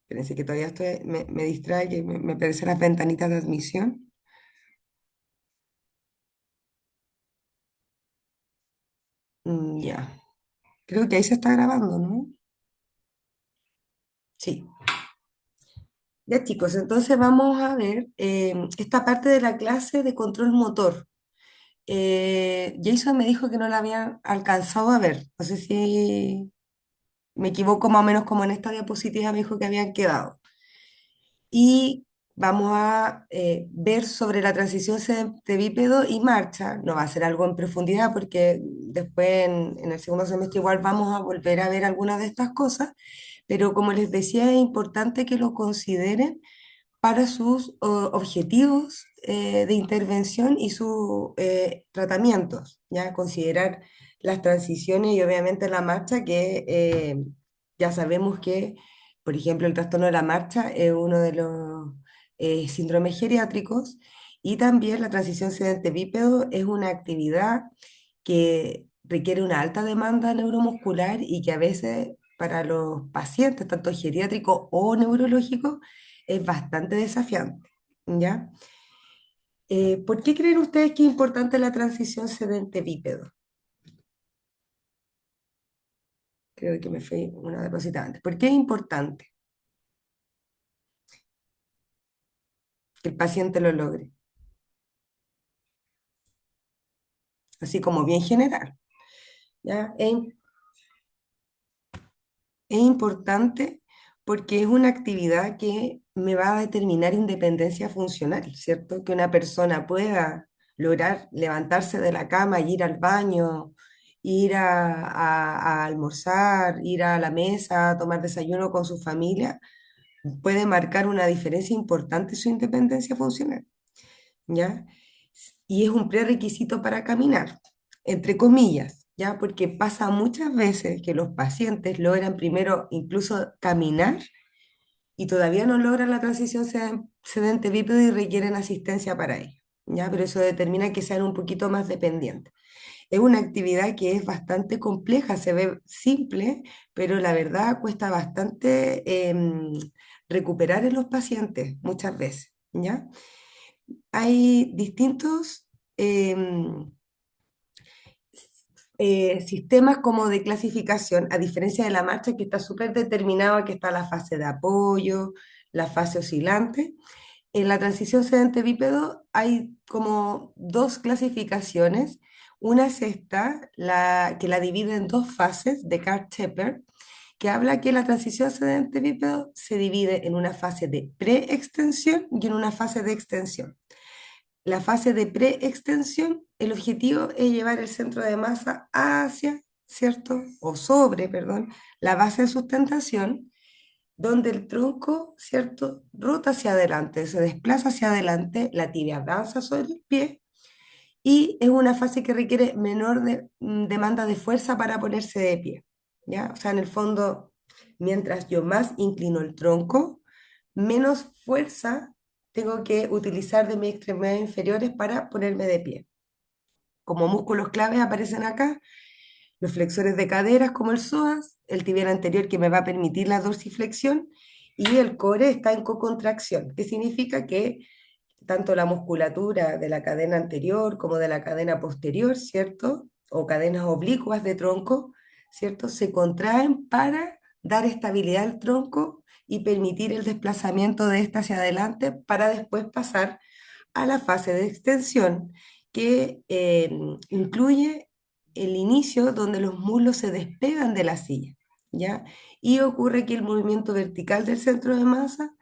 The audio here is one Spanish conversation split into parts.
Espérense que todavía me distrae, que me aparecen las ventanitas de admisión. Ya, creo que ahí se está grabando, ¿no? Sí. Ya chicos, entonces vamos a ver esta parte de la clase de control motor. Jason me dijo que no la habían alcanzado a ver. No sé si me equivoco más o menos como en esta diapositiva me dijo que habían quedado. Y vamos a ver sobre la transición de bípedo y marcha. No va a ser algo en profundidad porque después en el segundo semestre igual vamos a volver a ver algunas de estas cosas, pero como les decía, es importante que lo consideren para sus objetivos de intervención y sus tratamientos, ¿ya? Considerar las transiciones y obviamente la marcha, que ya sabemos que, por ejemplo, el trastorno de la marcha es uno de los síndromes geriátricos y también la transición sedente-bípedo es una actividad que requiere una alta demanda neuromuscular y que a veces para los pacientes, tanto geriátricos o neurológicos, es bastante desafiante, ¿ya? ¿Por qué creen ustedes que es importante la transición sedente-bípedo? Creo que me fui una deposita antes. ¿Por qué es importante que el paciente lo logre? Así como bien general, ¿ya? Es importante porque es una actividad que me va a determinar independencia funcional, ¿cierto? Que una persona pueda lograr levantarse de la cama y ir al baño, ir a almorzar, ir a la mesa, a tomar desayuno con su familia, puede marcar una diferencia importante en su independencia funcional, ¿ya? Y es un prerequisito para caminar, entre comillas, ¿ya? Porque pasa muchas veces que los pacientes logran primero incluso caminar y todavía no logran la transición sedente bípedo y requieren asistencia para ello, ¿ya? Pero eso determina que sean un poquito más dependientes. Es una actividad que es bastante compleja, se ve simple, pero la verdad cuesta bastante recuperar en los pacientes muchas veces, ¿ya? Hay distintos em, sistemas como de clasificación, a diferencia de la marcha que está súper determinada, que está la fase de apoyo, la fase oscilante. En la transición sedente-bípedo hay como dos clasificaciones. Una es esta, que la divide en dos fases de Karl-Shepard, que habla que la transición sedente-bípedo se divide en una fase de preextensión y en una fase de extensión. La fase de preextensión, el objetivo es llevar el centro de masa hacia, ¿cierto? O sobre, perdón, la base de sustentación, donde el tronco, ¿cierto? Rota hacia adelante, se desplaza hacia adelante, la tibia avanza sobre el pie y es una fase que requiere menor demanda de fuerza para ponerse de pie, ¿ya? O sea, en el fondo, mientras yo más inclino el tronco, menos fuerza tengo que utilizar de mis extremidades inferiores para ponerme de pie. Como músculos claves aparecen acá, los flexores de caderas como el psoas, el tibial anterior que me va a permitir la dorsiflexión y el core está en cocontracción, que significa que tanto la musculatura de la cadena anterior como de la cadena posterior, ¿cierto? O cadenas oblicuas de tronco, ¿cierto? Se contraen para dar estabilidad al tronco y permitir el desplazamiento de ésta hacia adelante para después pasar a la fase de extensión que incluye el inicio donde los muslos se despegan de la silla, ¿ya? Y ocurre aquí el movimiento vertical del centro de masa.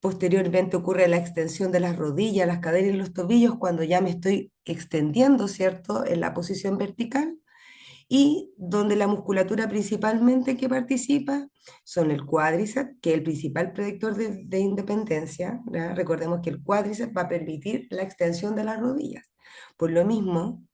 Posteriormente ocurre la extensión de las rodillas, las caderas y los tobillos cuando ya me estoy extendiendo, ¿cierto?, en la posición vertical y donde la musculatura principalmente que participa son el cuádriceps, que es el principal predictor de independencia, ¿ya? Recordemos que el cuádriceps va a permitir la extensión de las rodillas. Por lo mismo,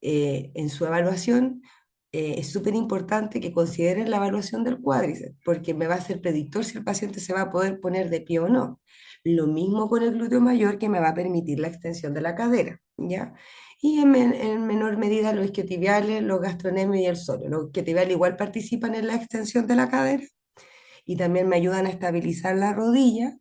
en su evaluación, es súper importante que consideren la evaluación del cuádriceps, porque me va a ser predictor si el paciente se va a poder poner de pie o no. Lo mismo con el glúteo mayor, que me va a permitir la extensión de la cadera, ¿ya? Y en menor medida los isquiotibiales, los gastrocnemios y el sóleo. Los isquiotibiales igual participan en la extensión de la cadera y también me ayudan a estabilizar la rodilla.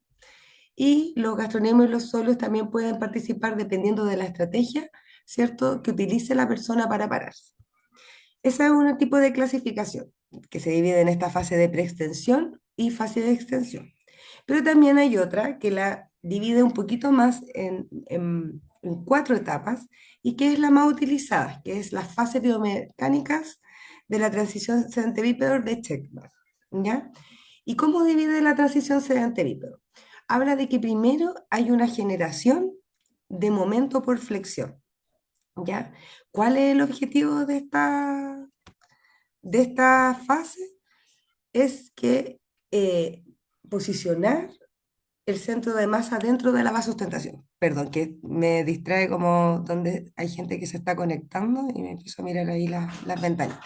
Y los gastronemios y los solos también pueden participar dependiendo de la estrategia, ¿cierto?, que utilice la persona para pararse. Ese es un tipo de clasificación que se divide en esta fase de preextensión y fase de extensión. Pero también hay otra que la divide un poquito más en cuatro etapas y que es la más utilizada, que es las fases biomecánicas de la transición sedente-bípedo de Checkman, ¿ya? ¿Y cómo divide la transición sedente-bípedo? Habla de que primero hay una generación de momento por flexión, ¿ya? ¿Cuál es el objetivo de esta fase? Es que posicionar el centro de masa dentro de la base de sustentación. Perdón, que me distrae como donde hay gente que se está conectando y me empiezo a mirar ahí las ventanas.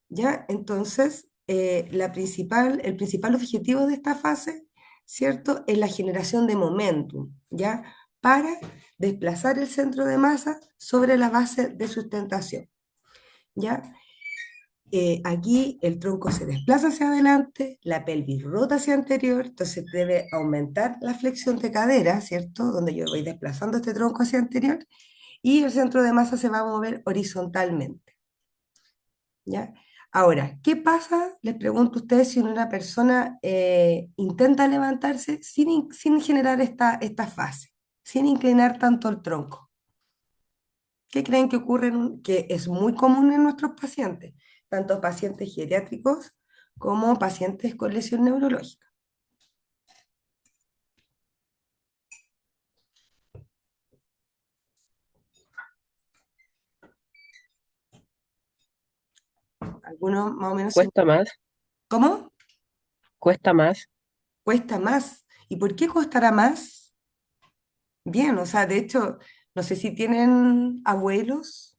¿Ya? Entonces, el principal objetivo de esta fase, ¿cierto?, es la generación de momentum, ¿ya? Para desplazar el centro de masa sobre la base de sustentación, ¿ya? Aquí el tronco se desplaza hacia adelante, la pelvis rota hacia anterior, entonces debe aumentar la flexión de cadera, ¿cierto? Donde yo voy desplazando este tronco hacia anterior y el centro de masa se va a mover horizontalmente, ¿ya? Ahora, ¿qué pasa? Les pregunto a ustedes si una persona intenta levantarse sin generar esta fase, sin inclinar tanto el tronco. ¿Qué creen que ocurre, que es muy común en nuestros pacientes, tanto pacientes geriátricos como pacientes con lesión neurológica? Algunos más o menos. Cuesta más, ¿Cómo? cuesta más. Cuesta más. ¿Y por qué costará más? Bien, o sea, de hecho, no sé si tienen abuelos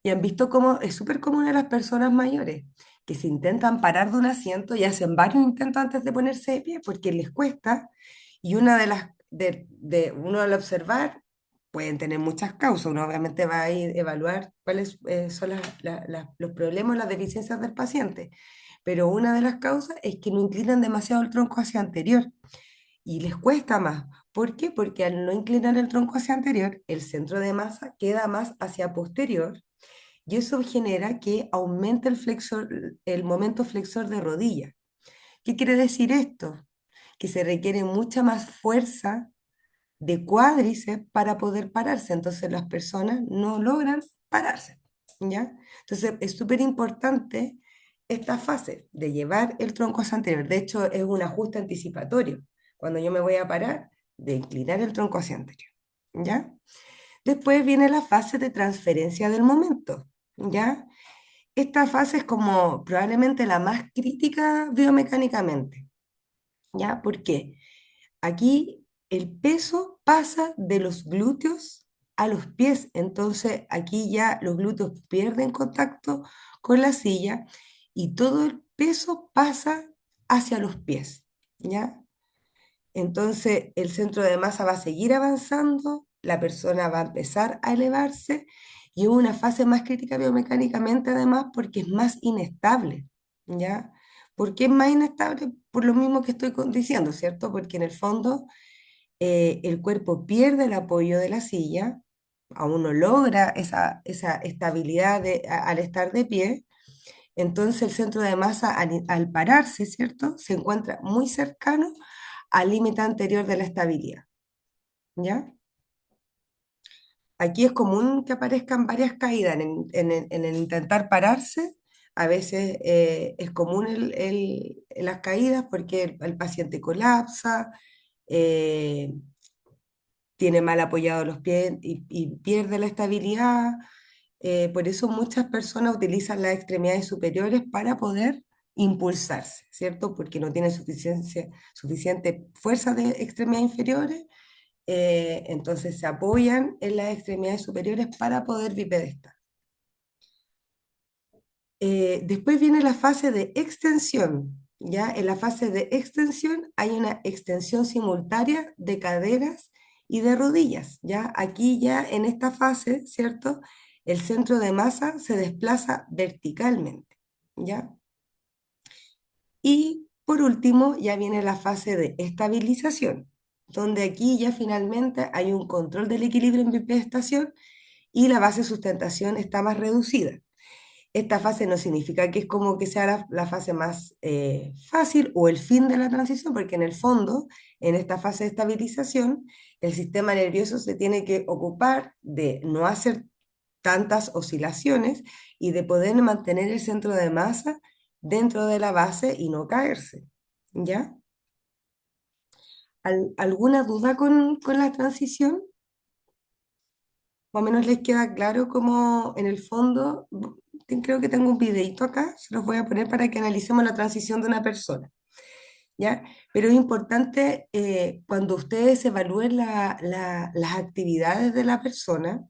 y han visto cómo es súper común en las personas mayores, que se intentan parar de un asiento y hacen varios intentos antes de ponerse de pie porque les cuesta. Y una uno al observar, pueden tener muchas causas. Uno obviamente va a ir a evaluar cuáles son los problemas, las deficiencias del paciente. Pero una de las causas es que no inclinan demasiado el tronco hacia anterior y les cuesta más. ¿Por qué? Porque al no inclinar el tronco hacia anterior, el centro de masa queda más hacia posterior y eso genera que aumente el momento flexor de rodilla. ¿Qué quiere decir esto? Que se requiere mucha más fuerza de cuádriceps para poder pararse. Entonces las personas no logran pararse, ¿ya? Entonces es súper importante esta fase de llevar el tronco hacia anterior. De hecho, es un ajuste anticipatorio. Cuando yo me voy a parar, de inclinar el tronco hacia anterior, ¿ya? Después viene la fase de transferencia del momento, ¿ya? Esta fase es como probablemente la más crítica biomecánicamente, ¿ya? ¿Por qué? Aquí el peso pasa de los glúteos a los pies, entonces aquí ya los glúteos pierden contacto con la silla y todo el peso pasa hacia los pies, ¿ya? Entonces el centro de masa va a seguir avanzando, la persona va a empezar a elevarse y es una fase más crítica biomecánicamente además porque es más inestable, ¿ya? ¿Por qué es más inestable? Por lo mismo que estoy diciendo, ¿cierto? Porque en el fondo el cuerpo pierde el apoyo de la silla, aún no logra esa estabilidad al estar de pie, entonces el centro de masa al pararse, ¿cierto? Se encuentra muy cercano al límite anterior de la estabilidad, ¿ya? Aquí es común que aparezcan varias caídas en el intentar pararse. A veces es común las caídas porque el paciente colapsa, eh, tiene mal apoyados los pies y pierde la estabilidad. Por eso muchas personas utilizan las extremidades superiores para poder impulsarse, ¿cierto? Porque no tienen suficiente fuerza de extremidades inferiores, entonces se apoyan en las extremidades superiores para poder bipedestar. Después viene la fase de extensión. ¿Ya? En la fase de extensión hay una extensión simultánea de caderas y de rodillas. ¿Ya? Aquí ya en esta fase, ¿cierto? El centro de masa se desplaza verticalmente. ¿Ya? Y por último, ya viene la fase de estabilización, donde aquí ya finalmente hay un control del equilibrio en bipedestación y la base de sustentación está más reducida. Esta fase no significa que es como que sea la fase más fácil o el fin de la transición, porque en el fondo, en esta fase de estabilización, el sistema nervioso se tiene que ocupar de no hacer tantas oscilaciones y de poder mantener el centro de masa dentro de la base y no caerse. ¿Ya? ¿Alguna duda con la transición? Más o menos les queda claro cómo en el fondo, creo que tengo un videito acá, se los voy a poner para que analicemos la transición de una persona, ¿ya? Pero es importante cuando ustedes evalúen las actividades de la persona,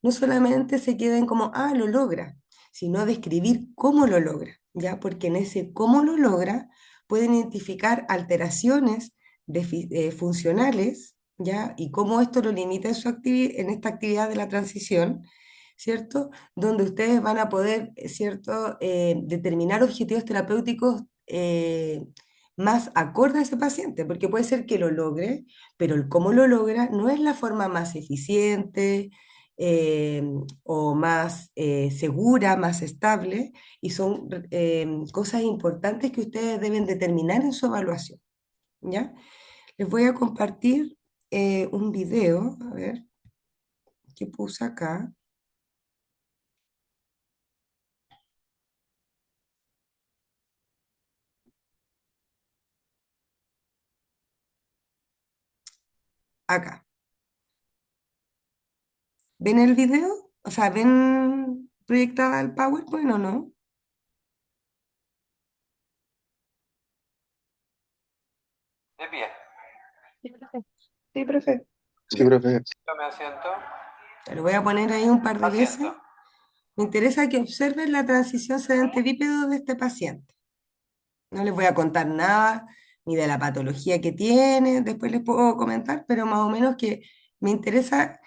no solamente se queden como, ah, lo logra, sino describir cómo lo logra, ¿ya? Porque en ese cómo lo logra pueden identificar alteraciones funcionales, ¿ya? Y cómo esto lo limita en, en esta actividad de la transición, ¿cierto? Donde ustedes van a poder, ¿cierto? Determinar objetivos terapéuticos más acorde a ese paciente, porque puede ser que lo logre, pero el cómo lo logra no es la forma más eficiente, eh, o más segura, más estable, y son cosas importantes que ustedes deben determinar en su evaluación, ¿ya? Les voy a compartir un video, a ver, ¿qué puse acá? Acá. ¿Ven el video? O sea, ¿ven proyectada el PowerPoint o no? De pie. Sí, profe. Sí, profe. Sí, profe. Tome asiento. Lo voy a poner ahí un par de veces. Asiento. Me interesa que observen la transición sedente-bípedo de este paciente. No les voy a contar nada ni de la patología que tiene, después les puedo comentar, pero más o menos que me interesa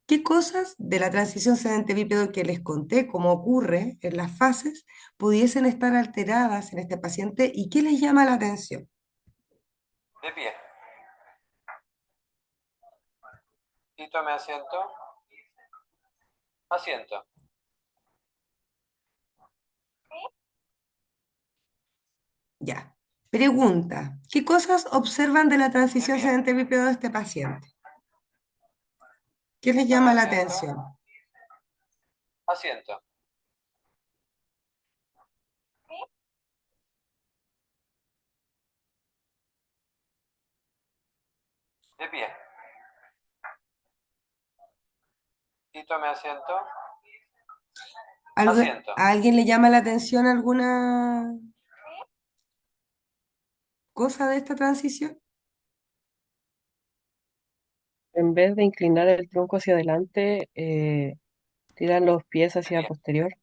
qué cosas de la transición sedente-bípedo que les conté, cómo ocurre en las fases, pudiesen estar alteradas en este paciente y qué les llama la atención. De pie. Y tome asiento. Asiento. Ya. Pregunta, ¿qué cosas observan de la transición De pie. sedente-bípedo de este paciente? ¿Qué les Tome llama la asiento. atención? Asiento. De pie. Y tome asiento. Asiento. ¿A alguien le llama la atención alguna cosa de esta transición? En vez de inclinar el tronco hacia adelante, tiran los pies De hacia pie. posterior.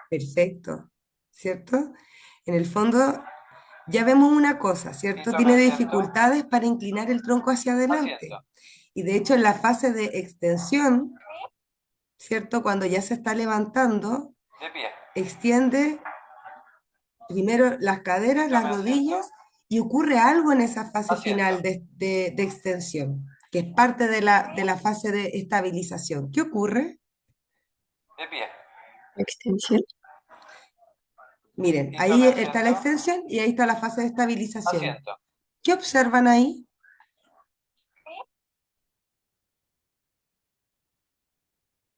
Perfecto, ¿cierto? En el fondo, ya vemos una cosa, Y ¿cierto? tome Tiene asiento. dificultades para inclinar el tronco hacia adelante. Asiento. Y de hecho, en la fase de extensión, ¿cierto? Cuando ya se está levantando, De pie. extiende primero las caderas, las Tome asiento. rodillas, y ocurre algo en esa fase final Asiento. de extensión, que es parte de la fase de estabilización. ¿Qué ocurre? De pie. Extensión. Miren, Y ahí tome está la asiento. extensión y ahí está la fase de estabilización. Asiento. ¿Qué observan ahí?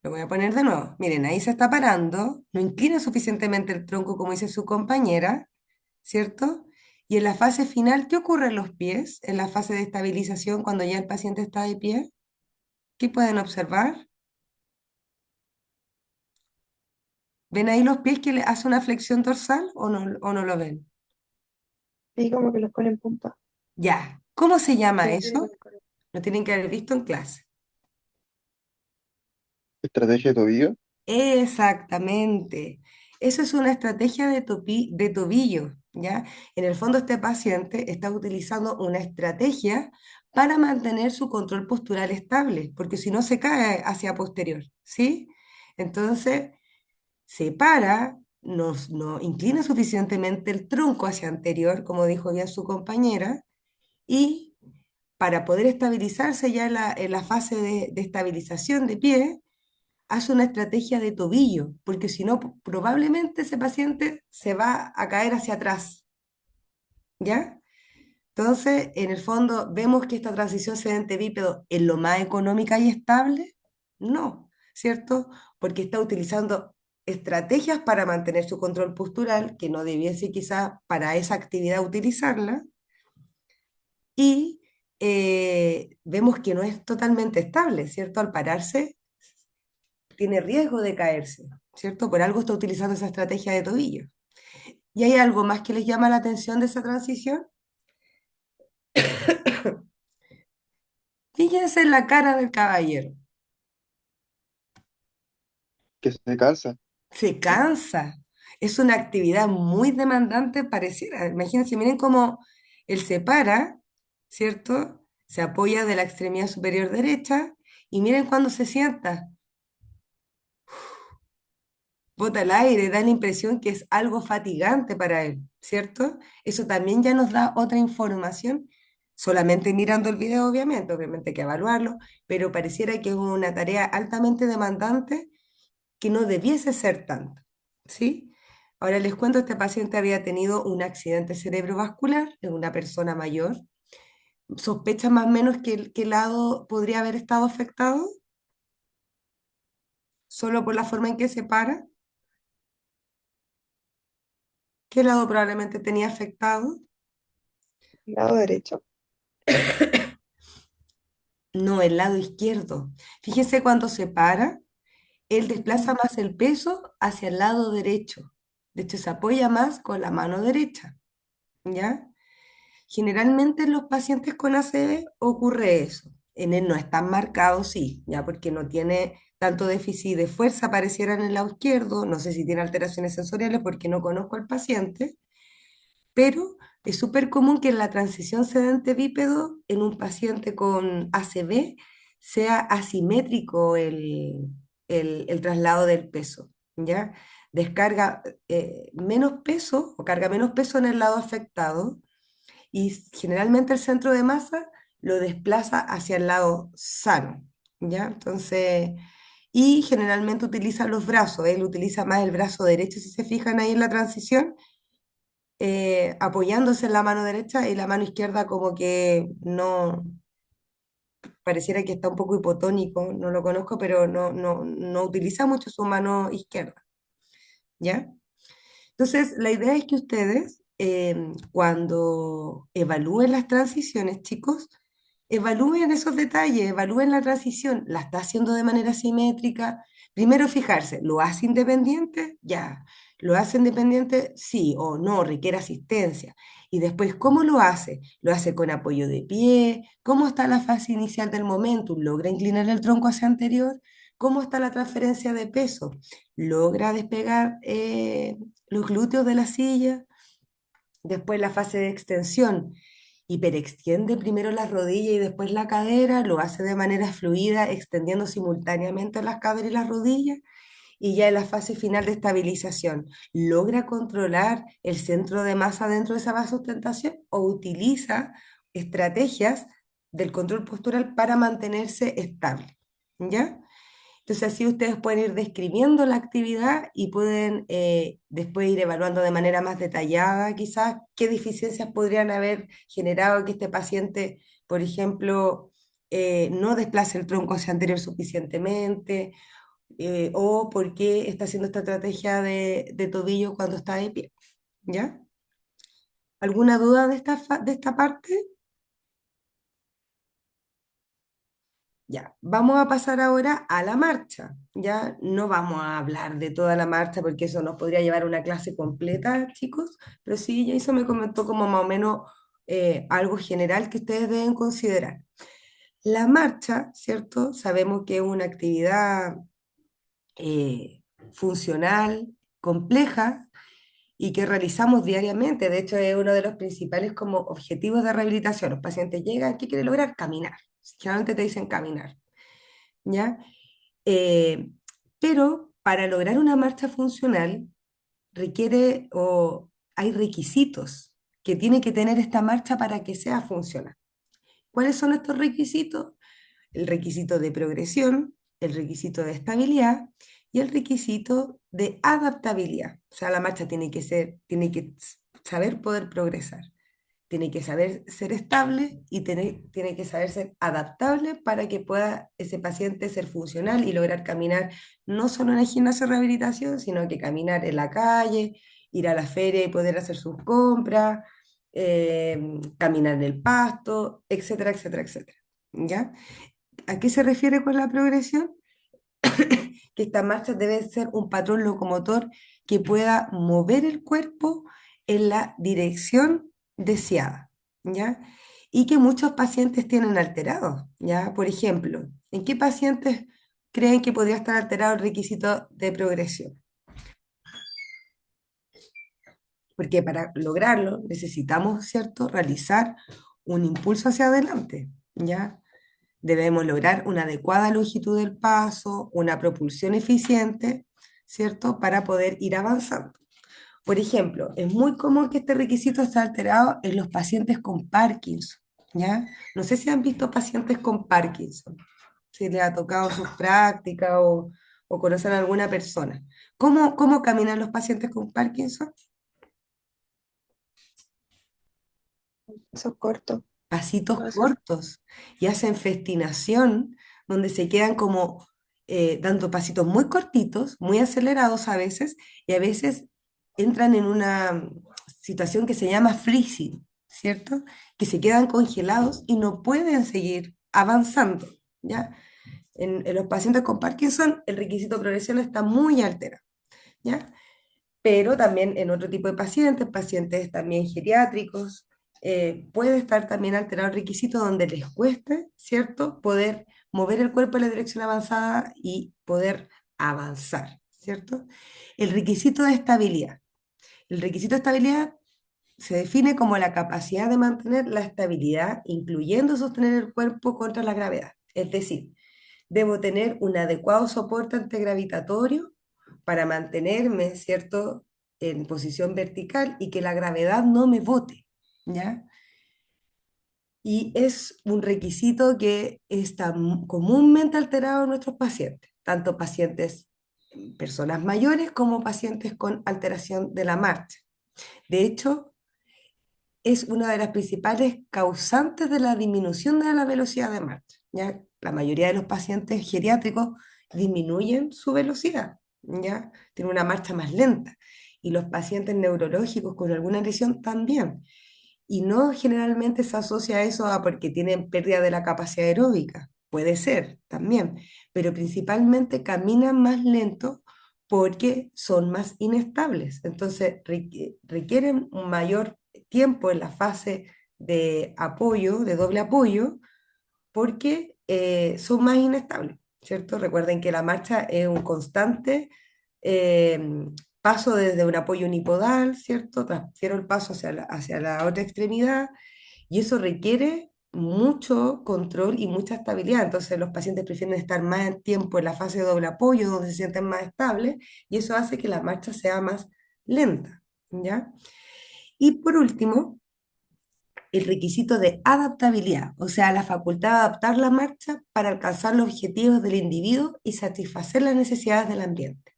Lo voy a poner de nuevo. Miren, ahí se está parando, no inclina suficientemente el tronco como dice su compañera, ¿cierto? Y en la fase final, ¿qué ocurre en los pies? En la fase de estabilización, cuando ya el paciente está de pie, ¿qué pueden observar? ¿Ven ahí los pies que le hace una flexión dorsal o no lo ven? Sí, como que los pone en punta. Ya. ¿Cómo se llama Sí, eso? Lo tienen que haber visto en clase. Estrategia de tobillo. Exactamente. Eso es una estrategia de tobillo, ¿ya? En el fondo, este paciente está utilizando una estrategia para mantener su control postural estable, porque si no se cae hacia posterior, ¿sí? Entonces, se para, no inclina suficientemente el tronco hacia anterior, como dijo bien su compañera, y para poder estabilizarse ya en la fase de estabilización de pie, hace una estrategia de tobillo, porque si no, probablemente ese paciente se va a caer hacia atrás, ¿ya? Entonces, en el fondo, ¿vemos que esta transición sedente-bípedo es lo más económica y estable? No, ¿cierto? Porque está utilizando estrategias para mantener su control postural, que no debiese quizás para esa actividad utilizarla, y vemos que no es totalmente estable, ¿cierto? Al pararse, tiene riesgo de caerse, ¿cierto? Por algo está utilizando esa estrategia de tobillo. ¿Y hay algo más que les llama la atención de esa transición? Fíjense en la cara del caballero. Que se cansa. Se cansa. Es una actividad muy demandante, pareciera. Imagínense, miren cómo él se para, ¿cierto? Se apoya de la extremidad superior derecha y miren cuando se sienta. Bota el aire, da la impresión que es algo fatigante para él, ¿cierto? Eso también ya nos da otra información, solamente mirando el video, obviamente hay que evaluarlo, pero pareciera que es una tarea altamente demandante que no debiese ser tanto, ¿sí? Ahora les cuento, este paciente había tenido un accidente cerebrovascular, es una persona mayor. ¿Sospecha más o menos qué lado podría haber estado afectado? Solo por la forma en que se para. ¿Qué lado probablemente tenía afectado? Lado derecho. No, el lado izquierdo. Fíjese cuando se para, él desplaza más el peso hacia el lado derecho. De hecho, se apoya más con la mano derecha, ¿ya? Generalmente en los pacientes con ACV ocurre eso. En él no es tan marcado, sí, ya porque no tiene tanto déficit de fuerza, pareciera en el lado izquierdo. No sé si tiene alteraciones sensoriales porque no conozco al paciente, pero es súper común que en la transición sedente-bípedo en un paciente con ACV sea asimétrico el traslado del peso, ¿ya? Descarga menos peso o carga menos peso en el lado afectado y generalmente el centro de masa lo desplaza hacia el lado sano, ¿ya? Entonces, y generalmente utiliza los brazos, él utiliza más el brazo derecho, si se fijan ahí en la transición, apoyándose en la mano derecha y la mano izquierda como que no, pareciera que está un poco hipotónico, no lo conozco, pero no utiliza mucho su mano izquierda, ¿ya? Entonces, la idea es que ustedes, cuando evalúen las transiciones, chicos, evalúen esos detalles, evalúen la transición, la está haciendo de manera simétrica. Primero fijarse, ¿lo hace independiente? Ya. ¿Lo hace independiente? Sí o no, requiere asistencia. Y después, ¿cómo lo hace? ¿Lo hace con apoyo de pie? ¿Cómo está la fase inicial del momentum? ¿Logra inclinar el tronco hacia anterior? ¿Cómo está la transferencia de peso? ¿Logra despegar los glúteos de la silla? Después la fase de extensión. Hiperextiende primero las rodillas y después la cadera, lo hace de manera fluida, extendiendo simultáneamente las caderas y las rodillas. Y ya en la fase final de estabilización, ¿logra controlar el centro de masa dentro de esa vasosustentación o utiliza estrategias del control postural para mantenerse estable? ¿Ya? Entonces así ustedes pueden ir describiendo la actividad y pueden después ir evaluando de manera más detallada quizás qué deficiencias podrían haber generado que este paciente, por ejemplo, no desplace el tronco hacia anterior suficientemente o por qué está haciendo esta estrategia de tobillo cuando está de pie. ¿Ya? ¿Alguna duda de de esta parte? Ya, vamos a pasar ahora a la marcha. Ya no vamos a hablar de toda la marcha porque eso nos podría llevar a una clase completa, chicos, pero sí, ya eso me comentó como más o menos algo general que ustedes deben considerar. La marcha, ¿cierto? Sabemos que es una actividad funcional, compleja y que realizamos diariamente. De hecho, es uno de los principales como objetivos de rehabilitación. Los pacientes llegan, ¿qué quieren lograr? Caminar. Generalmente te dicen caminar. ¿Ya? Eh, pero para lograr una marcha funcional requiere o hay requisitos que tiene que tener esta marcha para que sea funcional. ¿Cuáles son estos requisitos? El requisito de progresión, el requisito de estabilidad y el requisito de adaptabilidad. O sea, la marcha tiene que saber poder progresar, tiene que saber ser estable y tiene que saber ser adaptable para que pueda ese paciente ser funcional y lograr caminar no solo en el gimnasio de rehabilitación, sino que caminar en la calle, ir a la feria y poder hacer sus compras, caminar en el pasto, etcétera, etcétera, etcétera. ¿Ya? ¿A qué se refiere con la progresión? Que esta marcha debe ser un patrón locomotor que pueda mover el cuerpo en la dirección deseada, ¿ya? Y que muchos pacientes tienen alterados, ¿ya? Por ejemplo, ¿en qué pacientes creen que podría estar alterado el requisito de progresión? Porque para lograrlo necesitamos, ¿cierto?, realizar un impulso hacia adelante, ¿ya? Debemos lograr una adecuada longitud del paso, una propulsión eficiente, ¿cierto? Para poder ir avanzando. Por ejemplo, es muy común que este requisito esté alterado en los pacientes con Parkinson, ¿ya? No sé si han visto pacientes con Parkinson, si les ha tocado sus prácticas o conocen a alguna persona. ¿Cómo caminan los pacientes con Parkinson? Eso corto. Pasitos Pasos. cortos y hacen festinación, donde se quedan como dando pasitos muy cortitos, muy acelerados a veces, y a veces entran en una situación que se llama freezing, ¿cierto? Que se quedan congelados y no pueden seguir avanzando, ¿ya? En los pacientes con Parkinson, el requisito de progresión está muy alterado, ¿ya? Pero también en otro tipo de pacientes, pacientes también geriátricos, puede estar también alterado el requisito donde les cueste, ¿cierto?, poder mover el cuerpo en la dirección avanzada y poder avanzar, ¿cierto? El requisito de estabilidad. El requisito de estabilidad se define como la capacidad de mantener la estabilidad, incluyendo sostener el cuerpo contra la gravedad. Es decir, debo tener un adecuado soporte antigravitatorio para mantenerme, ¿cierto?, en posición vertical y que la gravedad no me bote, ¿ya? Y es un requisito que está comúnmente alterado en nuestros pacientes, tanto pacientes, personas mayores, como pacientes con alteración de la marcha. De hecho, es una de las principales causantes de la disminución de la velocidad de marcha, ¿ya? La mayoría de los pacientes geriátricos disminuyen su velocidad, ¿ya? Tienen una marcha más lenta. Y los pacientes neurológicos con alguna lesión también. Y no generalmente se asocia eso a porque tienen pérdida de la capacidad aeróbica. Puede ser también, pero principalmente caminan más lento porque son más inestables. Entonces requieren un mayor tiempo en la fase de apoyo, de doble apoyo, porque son más inestables, ¿cierto? Recuerden que la marcha es un constante eh, paso desde un apoyo unipodal, ¿cierto? Transfiero el paso hacia la otra extremidad y eso requiere mucho control y mucha estabilidad. Entonces los pacientes prefieren estar más tiempo en la fase de doble apoyo, donde se sienten más estables, y eso hace que la marcha sea más lenta, ¿ya? Y por último, el requisito de adaptabilidad, o sea, la facultad de adaptar la marcha para alcanzar los objetivos del individuo y satisfacer las necesidades del ambiente.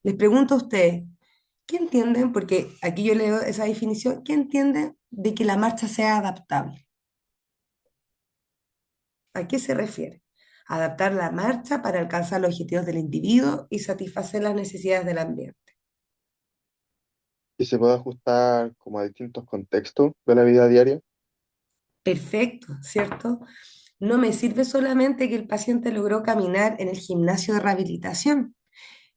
Les pregunto a ustedes, ¿qué entienden? Porque aquí yo leo esa definición, ¿qué entienden de que la marcha sea adaptable? ¿A qué se refiere? Adaptar la marcha para alcanzar los objetivos del individuo y satisfacer las necesidades del ambiente. Y se puede ajustar como a distintos contextos de la vida diaria. Perfecto, ¿cierto? No me sirve solamente que el paciente logró caminar en el gimnasio de rehabilitación.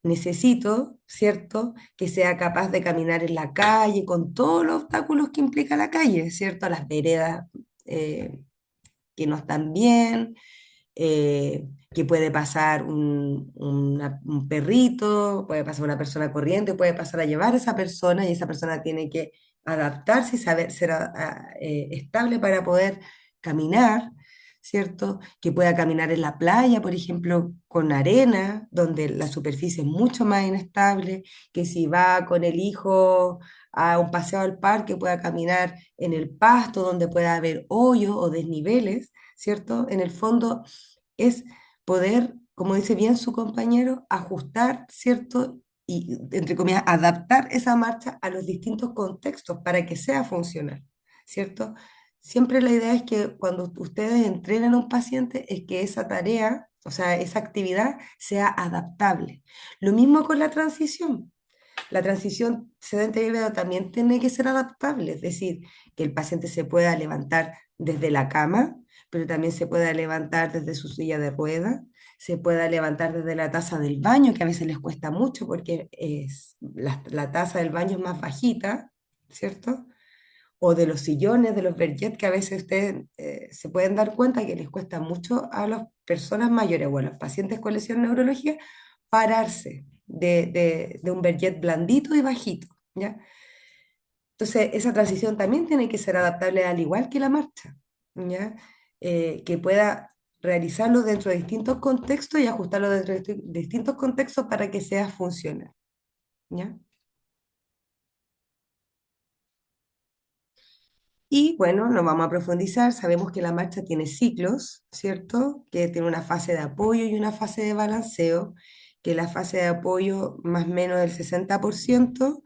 Necesito, ¿cierto?, que sea capaz de caminar en la calle con todos los obstáculos que implica la calle, ¿cierto? Las veredas eh, que no están bien, que puede pasar un perrito, puede pasar una persona corriente, puede pasar a llevar a esa persona y esa persona tiene que adaptarse y saber ser estable para poder caminar, ¿cierto? Que pueda caminar en la playa, por ejemplo, con arena, donde la superficie es mucho más inestable, que si va con el hijo a un paseo al parque, pueda caminar en el pasto, donde pueda haber hoyos o desniveles, ¿cierto? En el fondo es poder, como dice bien su compañero, ajustar, ¿cierto? Y, entre comillas, adaptar esa marcha a los distintos contextos para que sea funcional, ¿cierto? Siempre la idea es que cuando ustedes entrenan a un paciente es que esa tarea, o sea, esa actividad sea adaptable. Lo mismo con la transición. La transición sedente-híbrido también tiene que ser adaptable, es decir, que el paciente se pueda levantar desde la cama, pero también se pueda levantar desde su silla de ruedas, se pueda levantar desde la taza del baño, que a veces les cuesta mucho porque la taza del baño es más bajita, ¿cierto? O de los sillones, de los verget, que a veces ustedes se pueden dar cuenta que les cuesta mucho a las personas mayores o a los pacientes con lesión neurológica pararse de un verget blandito y bajito, ¿ya? Entonces, esa transición también tiene que ser adaptable al igual que la marcha, ¿ya? Que pueda realizarlo dentro de distintos contextos y ajustarlo dentro de distintos contextos para que sea funcional, ¿ya? Y bueno, nos vamos a profundizar. Sabemos que la marcha tiene ciclos, ¿cierto? Que tiene una fase de apoyo y una fase de balanceo, que la fase de apoyo más o menos del 60%,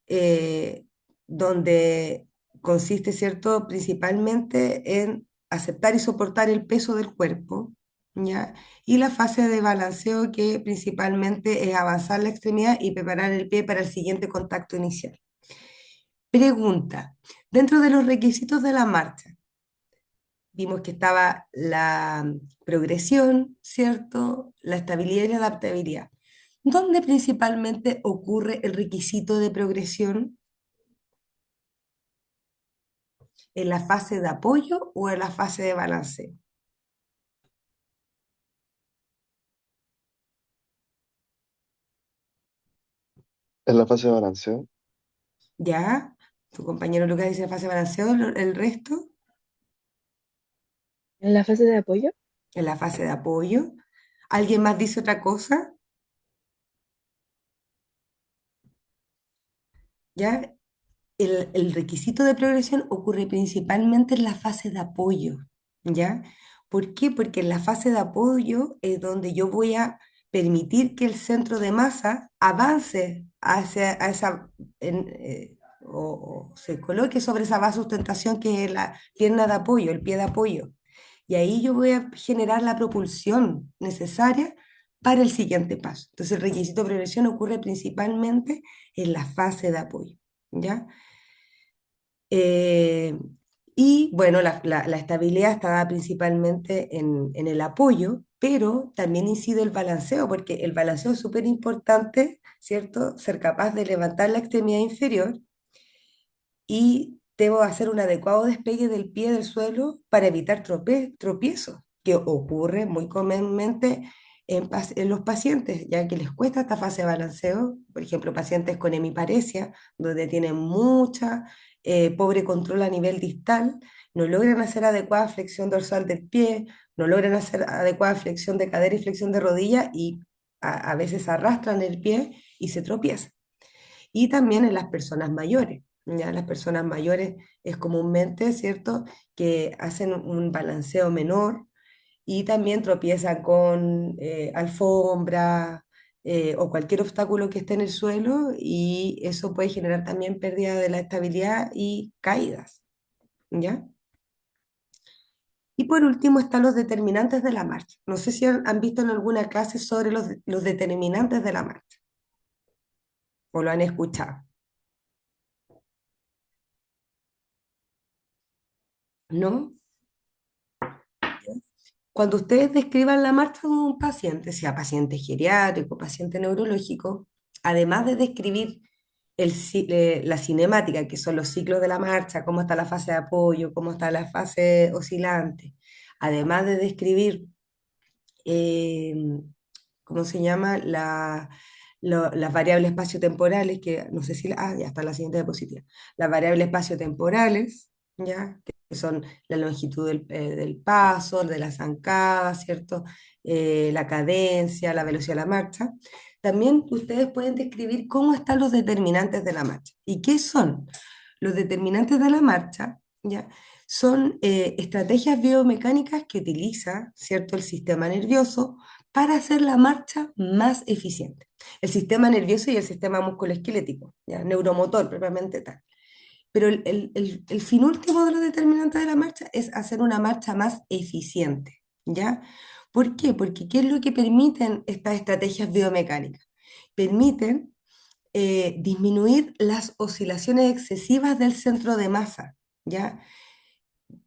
eh, donde consiste, ¿cierto? Principalmente en aceptar y soportar el peso del cuerpo, ¿ya? Y la fase de balanceo que principalmente es avanzar la extremidad y preparar el pie para el siguiente contacto inicial. Pregunta, dentro de los requisitos de la marcha, vimos que estaba la progresión, ¿cierto? La estabilidad y la adaptabilidad. ¿Dónde principalmente ocurre el requisito de progresión? ¿En la fase de apoyo o en la fase de balanceo? En la fase de balanceo, ¿Ya? Tu compañero Lucas dice fase de balanceo, el resto En la fase de apoyo, en la fase de apoyo. ¿Alguien más dice otra cosa? ¿Ya? El requisito de progresión ocurre principalmente en la fase de apoyo, ¿ya? ¿Por qué? Porque en la fase de apoyo es donde yo voy a permitir que el centro de masa avance hacia a esa, o se coloque sobre esa base de sustentación que es la pierna de apoyo, el pie de apoyo. Y ahí yo voy a generar la propulsión necesaria para el siguiente paso. Entonces el requisito de progresión ocurre principalmente en la fase de apoyo, ¿ya? Eh, y bueno, la estabilidad está dada principalmente en el apoyo, pero también incide el balanceo, porque el balanceo es súper importante, ¿cierto? Ser capaz de levantar la extremidad inferior y debo hacer un adecuado despegue del pie del suelo para evitar tropiezos, que ocurre muy comúnmente en los pacientes, ya que les cuesta esta fase de balanceo, por ejemplo, pacientes con hemiparesia, donde tienen mucha pobre control a nivel distal, no logran hacer adecuada flexión dorsal del pie, no logran hacer adecuada flexión de cadera y flexión de rodilla y a veces arrastran el pie y se tropiezan. Y también en las personas mayores. Ya las personas mayores es comúnmente, ¿cierto?, que hacen un balanceo menor y también tropiezan con alfombra o cualquier obstáculo que esté en el suelo y eso puede generar también pérdida de la estabilidad y caídas, ¿ya? Y por último están los determinantes de la marcha. No sé si han visto en alguna clase sobre los determinantes de la marcha o lo han escuchado, ¿no? Cuando ustedes describan la marcha de un paciente, sea paciente geriátrico, paciente neurológico, además de describir la cinemática, que son los ciclos de la marcha, cómo está la fase de apoyo, cómo está la fase oscilante, además de describir, eh, ¿cómo se llama? Las variables espaciotemporales, que no sé si, ya está la siguiente diapositiva, las variables espaciotemporales, ¿ya? Que que son la longitud del paso, de la zancada, ¿cierto? La cadencia, la velocidad de la marcha. También ustedes pueden describir cómo están los determinantes de la marcha. ¿Y qué son? Los determinantes de la marcha, ¿ya? Son estrategias biomecánicas que utiliza, ¿cierto?, el sistema nervioso para hacer la marcha más eficiente. El sistema nervioso y el sistema musculoesquelético, ¿ya? Neuromotor propiamente tal. Pero el fin último de los determinantes de la marcha es hacer una marcha más eficiente, ¿ya? ¿Por qué? Porque ¿qué es lo que permiten estas estrategias biomecánicas? Permiten disminuir las oscilaciones excesivas del centro de masa, ¿ya?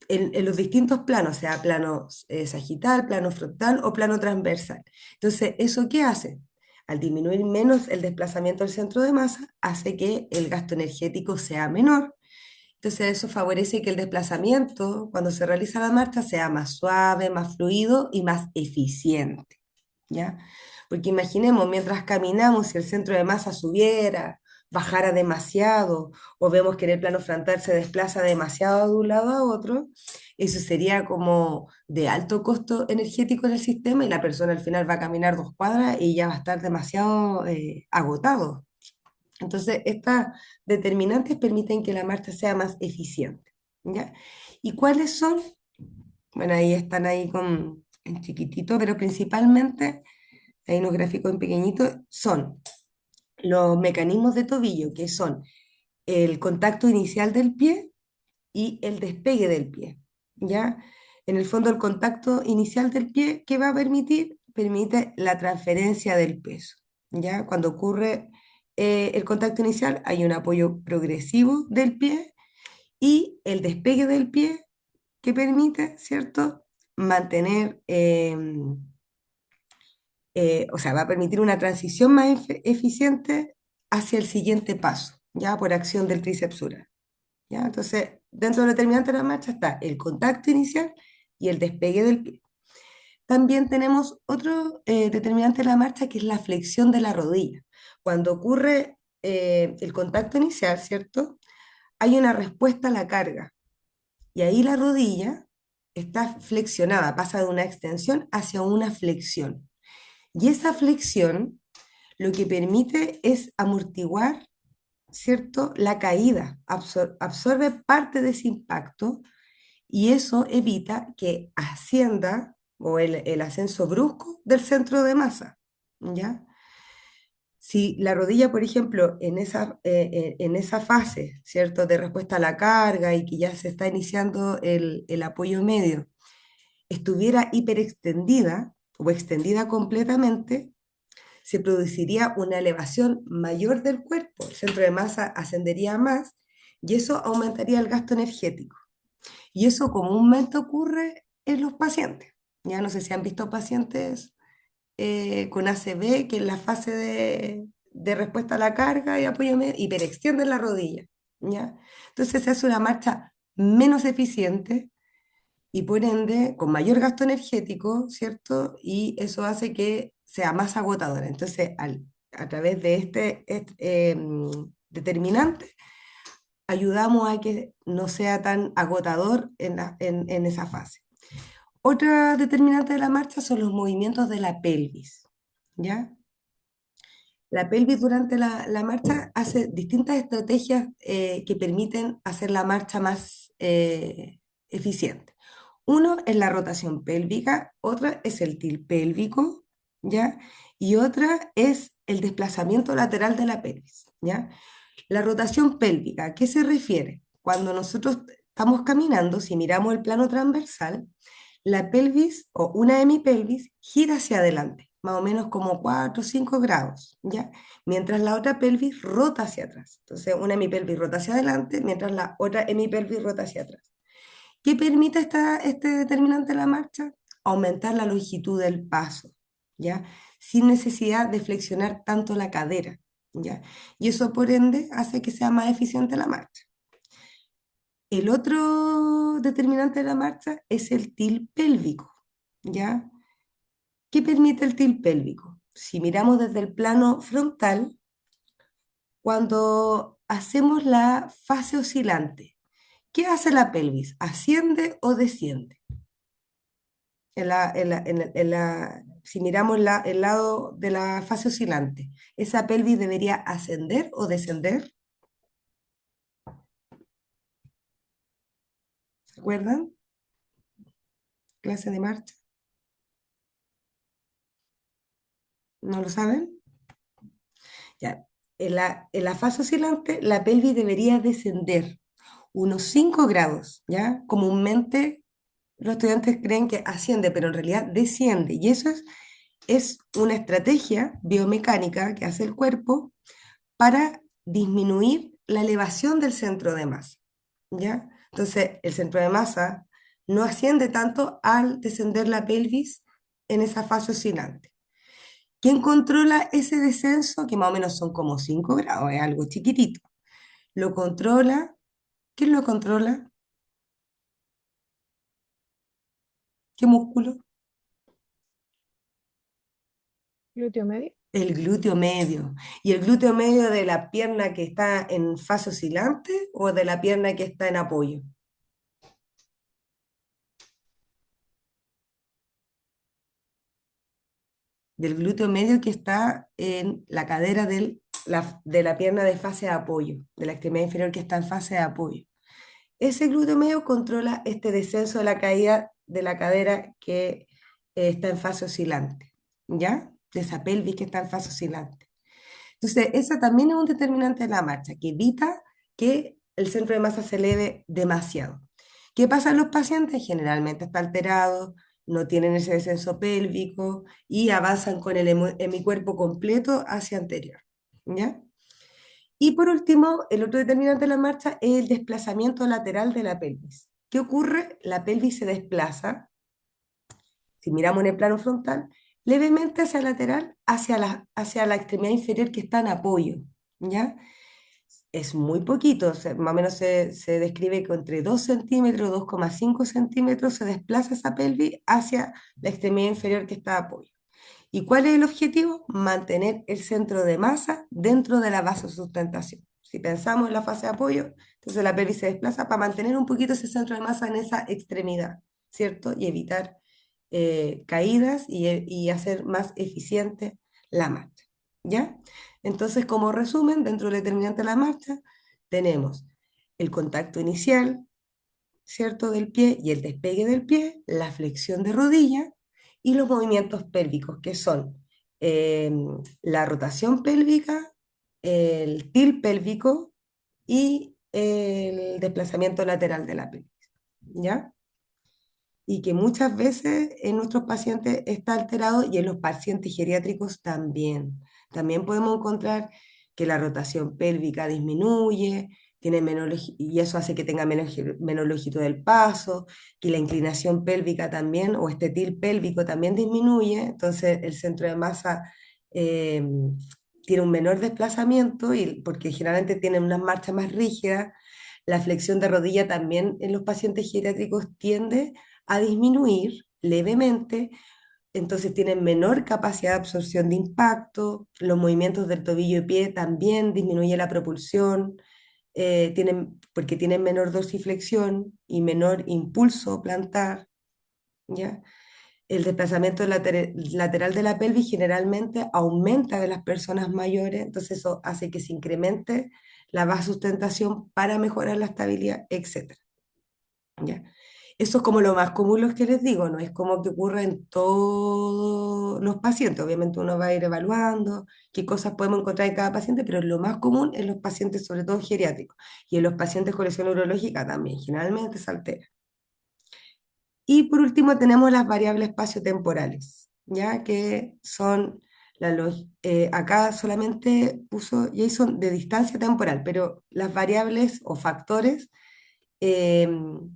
En los distintos planos, sea plano sagital, plano frontal o plano transversal. Entonces, ¿eso qué hace? Al disminuir menos el desplazamiento del centro de masa, hace que el gasto energético sea menor. Entonces, eso favorece que el desplazamiento, cuando se realiza la marcha, sea más suave, más fluido y más eficiente, ¿ya? Porque imaginemos, mientras caminamos, si el centro de masa subiera, bajara demasiado, o vemos que en el plano frontal se desplaza demasiado de un lado a otro, eso sería como de alto costo energético en el sistema y la persona al final va a caminar 2 cuadras y ya va a estar demasiado agotado. Entonces, estas determinantes permiten que la marcha sea más eficiente, ¿ya? ¿Y cuáles son? Bueno, ahí están ahí en chiquitito, pero principalmente, hay unos gráficos en pequeñito, son los mecanismos de tobillo, que son el contacto inicial del pie y el despegue del pie, ¿ya? En el fondo, el contacto inicial del pie, ¿qué va a permitir? Permite la transferencia del peso, ¿ya? Cuando ocurre el contacto inicial, hay un apoyo progresivo del pie y el despegue del pie que permite, ¿cierto? Mantener, o sea, va a permitir una transición más eficiente hacia el siguiente paso, ¿ya? Por acción del tríceps. ¿Ya? Entonces, dentro del determinante de la marcha está el contacto inicial y el despegue del pie. También tenemos otro determinante de la marcha que es la flexión de la rodilla. Cuando ocurre el contacto inicial, ¿cierto? Hay una respuesta a la carga y ahí la rodilla está flexionada, pasa de una extensión hacia una flexión. Y esa flexión lo que permite es amortiguar, ¿cierto? La caída, absorbe parte de ese impacto y eso evita que ascienda o el ascenso brusco del centro de masa, ¿ya? Si la rodilla, por ejemplo, en esa fase, ¿cierto? De respuesta a la carga y que ya se está iniciando el apoyo medio, estuviera hiperextendida o extendida completamente, se produciría una elevación mayor del cuerpo, el centro de masa ascendería más y eso aumentaría el gasto energético. Y eso comúnmente ocurre en los pacientes. Ya no sé si han visto pacientes con ACV que en la fase de respuesta a la carga y apoyo hiperextienden la rodilla. ¿Ya? Entonces se hace una marcha menos eficiente y por ende con mayor gasto energético, ¿cierto? Y eso hace que sea más agotadora. Entonces, a través de determinante, ayudamos a que no sea tan agotador en esa fase. Otra determinante de la marcha son los movimientos de la pelvis, ¿ya? La pelvis durante la marcha hace distintas estrategias que permiten hacer la marcha más eficiente. Uno es la rotación pélvica, otra es el tilt pélvico, ¿ya? Y otra es el desplazamiento lateral de la pelvis, ¿ya? La rotación pélvica, ¿a qué se refiere? Cuando nosotros estamos caminando, si miramos el plano transversal, la pelvis o una hemipelvis gira hacia adelante, más o menos como 4 o 5 grados, ¿ya? Mientras la otra pelvis rota hacia atrás. Entonces, una hemipelvis rota hacia adelante, mientras la otra hemipelvis rota hacia atrás. ¿Qué permite este determinante de la marcha? Aumentar la longitud del paso, ¿ya? Sin necesidad de flexionar tanto la cadera, ¿ya? Y eso, por ende, hace que sea más eficiente la marcha. El otro determinante de la marcha es el tilt pélvico, ¿ya? ¿Qué permite el tilt pélvico? Si miramos desde el plano frontal, cuando hacemos la fase oscilante, ¿Qué hace la pelvis? ¿Asciende o desciende? Si miramos el lado de la fase oscilante, ¿esa pelvis debería ascender o descender? ¿Se acuerdan? Clase de marcha. ¿No lo saben? Ya. En la fase oscilante, la pelvis debería descender unos 5 grados, ¿ya? Comúnmente los estudiantes creen que asciende, pero en realidad desciende. Y eso es una estrategia biomecánica que hace el cuerpo para disminuir la elevación del centro de masa, ¿ya? Entonces, el centro de masa no asciende tanto al descender la pelvis en esa fase oscilante. ¿Quién controla ese descenso? Que más o menos son como 5 grados, es algo chiquitito. Lo controla. ¿Quién lo controla? ¿Qué músculo? Glúteo medio. El glúteo medio. ¿Y el glúteo medio de la pierna que está en fase oscilante o de la pierna que está en apoyo? Del glúteo medio que está en la cadera de la pierna de fase de apoyo, de la extremidad inferior que está en fase de apoyo. Ese glúteo medio controla este descenso de la caída de la cadera que está en fase oscilante, ¿ya? De esa pelvis que está en fase oscilante. Entonces, esa también es un determinante de la marcha, que evita que el centro de masa se eleve demasiado. ¿Qué pasa en los pacientes? Generalmente está alterado, no tienen ese descenso pélvico y avanzan con el hemicuerpo completo hacia anterior, ¿ya? Y por último, el otro determinante de la marcha es el desplazamiento lateral de la pelvis. ¿Qué ocurre? La pelvis se desplaza, si miramos en el plano frontal, levemente hacia el lateral, hacia la extremidad inferior que está en apoyo, ¿ya? Es muy poquito, más o menos se describe que entre 2 centímetros, 2,5 centímetros se desplaza esa pelvis hacia la extremidad inferior que está de apoyo. ¿Y cuál es el objetivo? Mantener el centro de masa dentro de la vasosustentación. Si pensamos en la fase de apoyo, entonces la pelvis se desplaza para mantener un poquito ese centro de masa en esa extremidad, ¿cierto? Y evitar caídas y hacer más eficiente la marcha, ¿ya? Entonces, como resumen, dentro del determinante de la marcha, tenemos el contacto inicial, ¿cierto? Del pie y el despegue del pie, la flexión de rodilla y los movimientos pélvicos, que son eh, la rotación pélvica, el tilt pélvico y el desplazamiento lateral de la pelvis, ¿ya? Y que muchas veces en nuestros pacientes está alterado y en los pacientes geriátricos también. También podemos encontrar que la rotación pélvica disminuye, tiene y eso hace que tenga menos longitud del paso, que la inclinación pélvica también, o este tilt pélvico también disminuye, entonces el centro de masa eh, tiene un menor desplazamiento y, porque generalmente tienen unas marchas más rígidas. La flexión de rodilla también en los pacientes geriátricos tiende a disminuir levemente, entonces tienen menor capacidad de absorción de impacto, los movimientos del tobillo y pie también disminuye la propulsión, porque tienen menor dorsiflexión y menor impulso plantar, ¿ya? El desplazamiento lateral de la pelvis generalmente aumenta de las personas mayores, entonces eso hace que se incremente la vasosustentación para mejorar la estabilidad, etcétera, ¿ya? Eso es como lo más común, lo que les digo, no es como que ocurre en todos los pacientes. Obviamente uno va a ir evaluando qué cosas podemos encontrar en cada paciente, pero lo más común en los pacientes, sobre todo geriátricos, y en los pacientes con lesión neurológica también, generalmente se altera. Y por último tenemos las variables espaciotemporales, ya que son, acá solamente puso Jason de distancia temporal, pero las variables o factores em,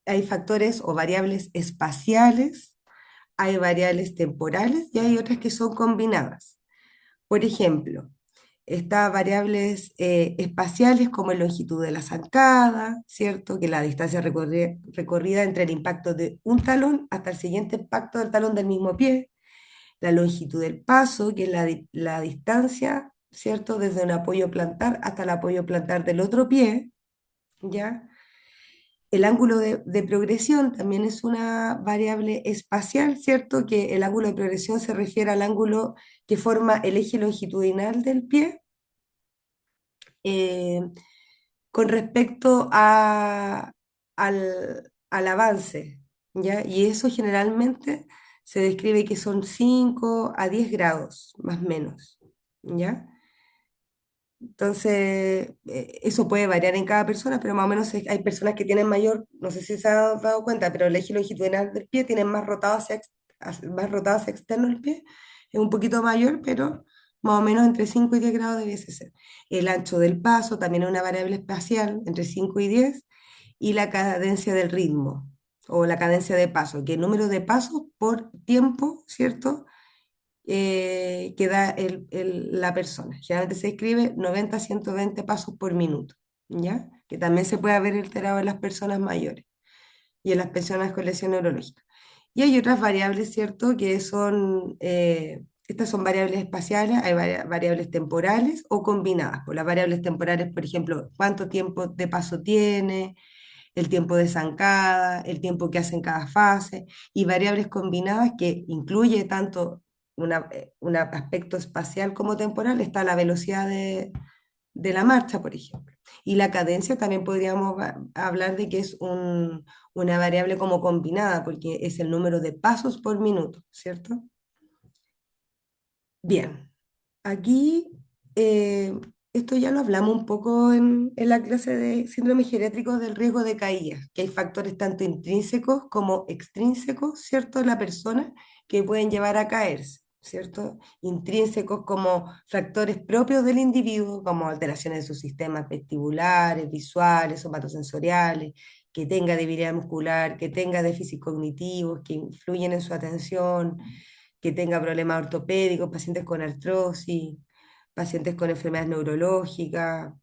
hay factores o variables espaciales, hay variables temporales y hay otras que son combinadas. Por ejemplo, estas variables espaciales como la longitud de la zancada, ¿cierto? Que la distancia recorrida entre el impacto de un talón hasta el siguiente impacto del talón del mismo pie, la longitud del paso, que es la distancia, ¿cierto? Desde un apoyo plantar hasta el apoyo plantar del otro pie, ¿ya? El ángulo de progresión también es una variable espacial, ¿cierto? Que el ángulo de progresión se refiere al ángulo que forma el eje longitudinal del pie eh, con respecto al avance, ¿ya? Y eso generalmente se describe que son 5 a 10 grados, más o menos, ¿ya? Entonces, eso puede variar en cada persona, pero más o menos hay personas que tienen mayor, no sé si se ha dado cuenta, pero el eje longitudinal del pie tiene más rotado más rotado hacia externo el pie, es un poquito mayor, pero más o menos entre 5 y 10 grados debiese ser. El ancho del paso también es una variable espacial, entre 5 y 10 y la cadencia del ritmo, o la cadencia de paso, que el número de pasos por tiempo, ¿cierto? Que da la persona. Generalmente se escribe 90 a 120 pasos por minuto, ¿ya? Que también se puede haber alterado en las personas mayores y en las personas con lesión neurológica. Y hay otras variables, ¿cierto? Que son, estas son variables espaciales, hay variables temporales o combinadas. Por las variables temporales, por ejemplo, cuánto tiempo de paso tiene, el tiempo de zancada, el tiempo que hace en cada fase, y variables combinadas que incluye tanto un aspecto espacial como temporal, está la velocidad de la marcha, por ejemplo. Y la cadencia también podríamos hablar de que es una variable como combinada, porque es el número de pasos por minuto, ¿cierto? Bien, aquí esto ya lo hablamos un poco en la clase de síndromes geriátricos del riesgo de caída, que hay factores tanto intrínsecos como extrínsecos, ¿cierto?, en la persona que pueden llevar a caerse, ¿cierto? Intrínsecos como factores propios del individuo, como alteraciones de sus sistemas vestibulares, visuales, somatosensoriales, que tenga debilidad muscular, que tenga déficit cognitivos, que influyen en su atención, que tenga problemas ortopédicos, pacientes con artrosis, pacientes con enfermedades neurológicas,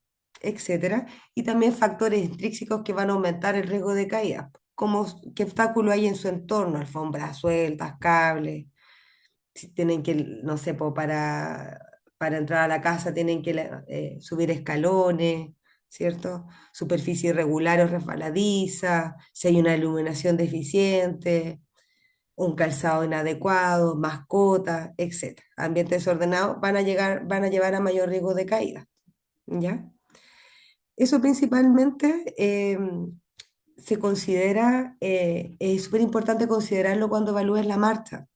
etcétera. Y también factores intrínsecos que van a aumentar el riesgo de caída, como qué obstáculo hay en su entorno, alfombras sueltas, cables, si tienen que, no sé, para entrar a la casa tienen que subir escalones, ¿cierto? Superficie irregular o resbaladiza, si hay una iluminación deficiente, un calzado inadecuado, mascotas, etcétera. Ambientes desordenados van a llevar a mayor riesgo de caída, ¿ya? Eso principalmente se considera, es súper importante considerarlo cuando evalúes la marcha.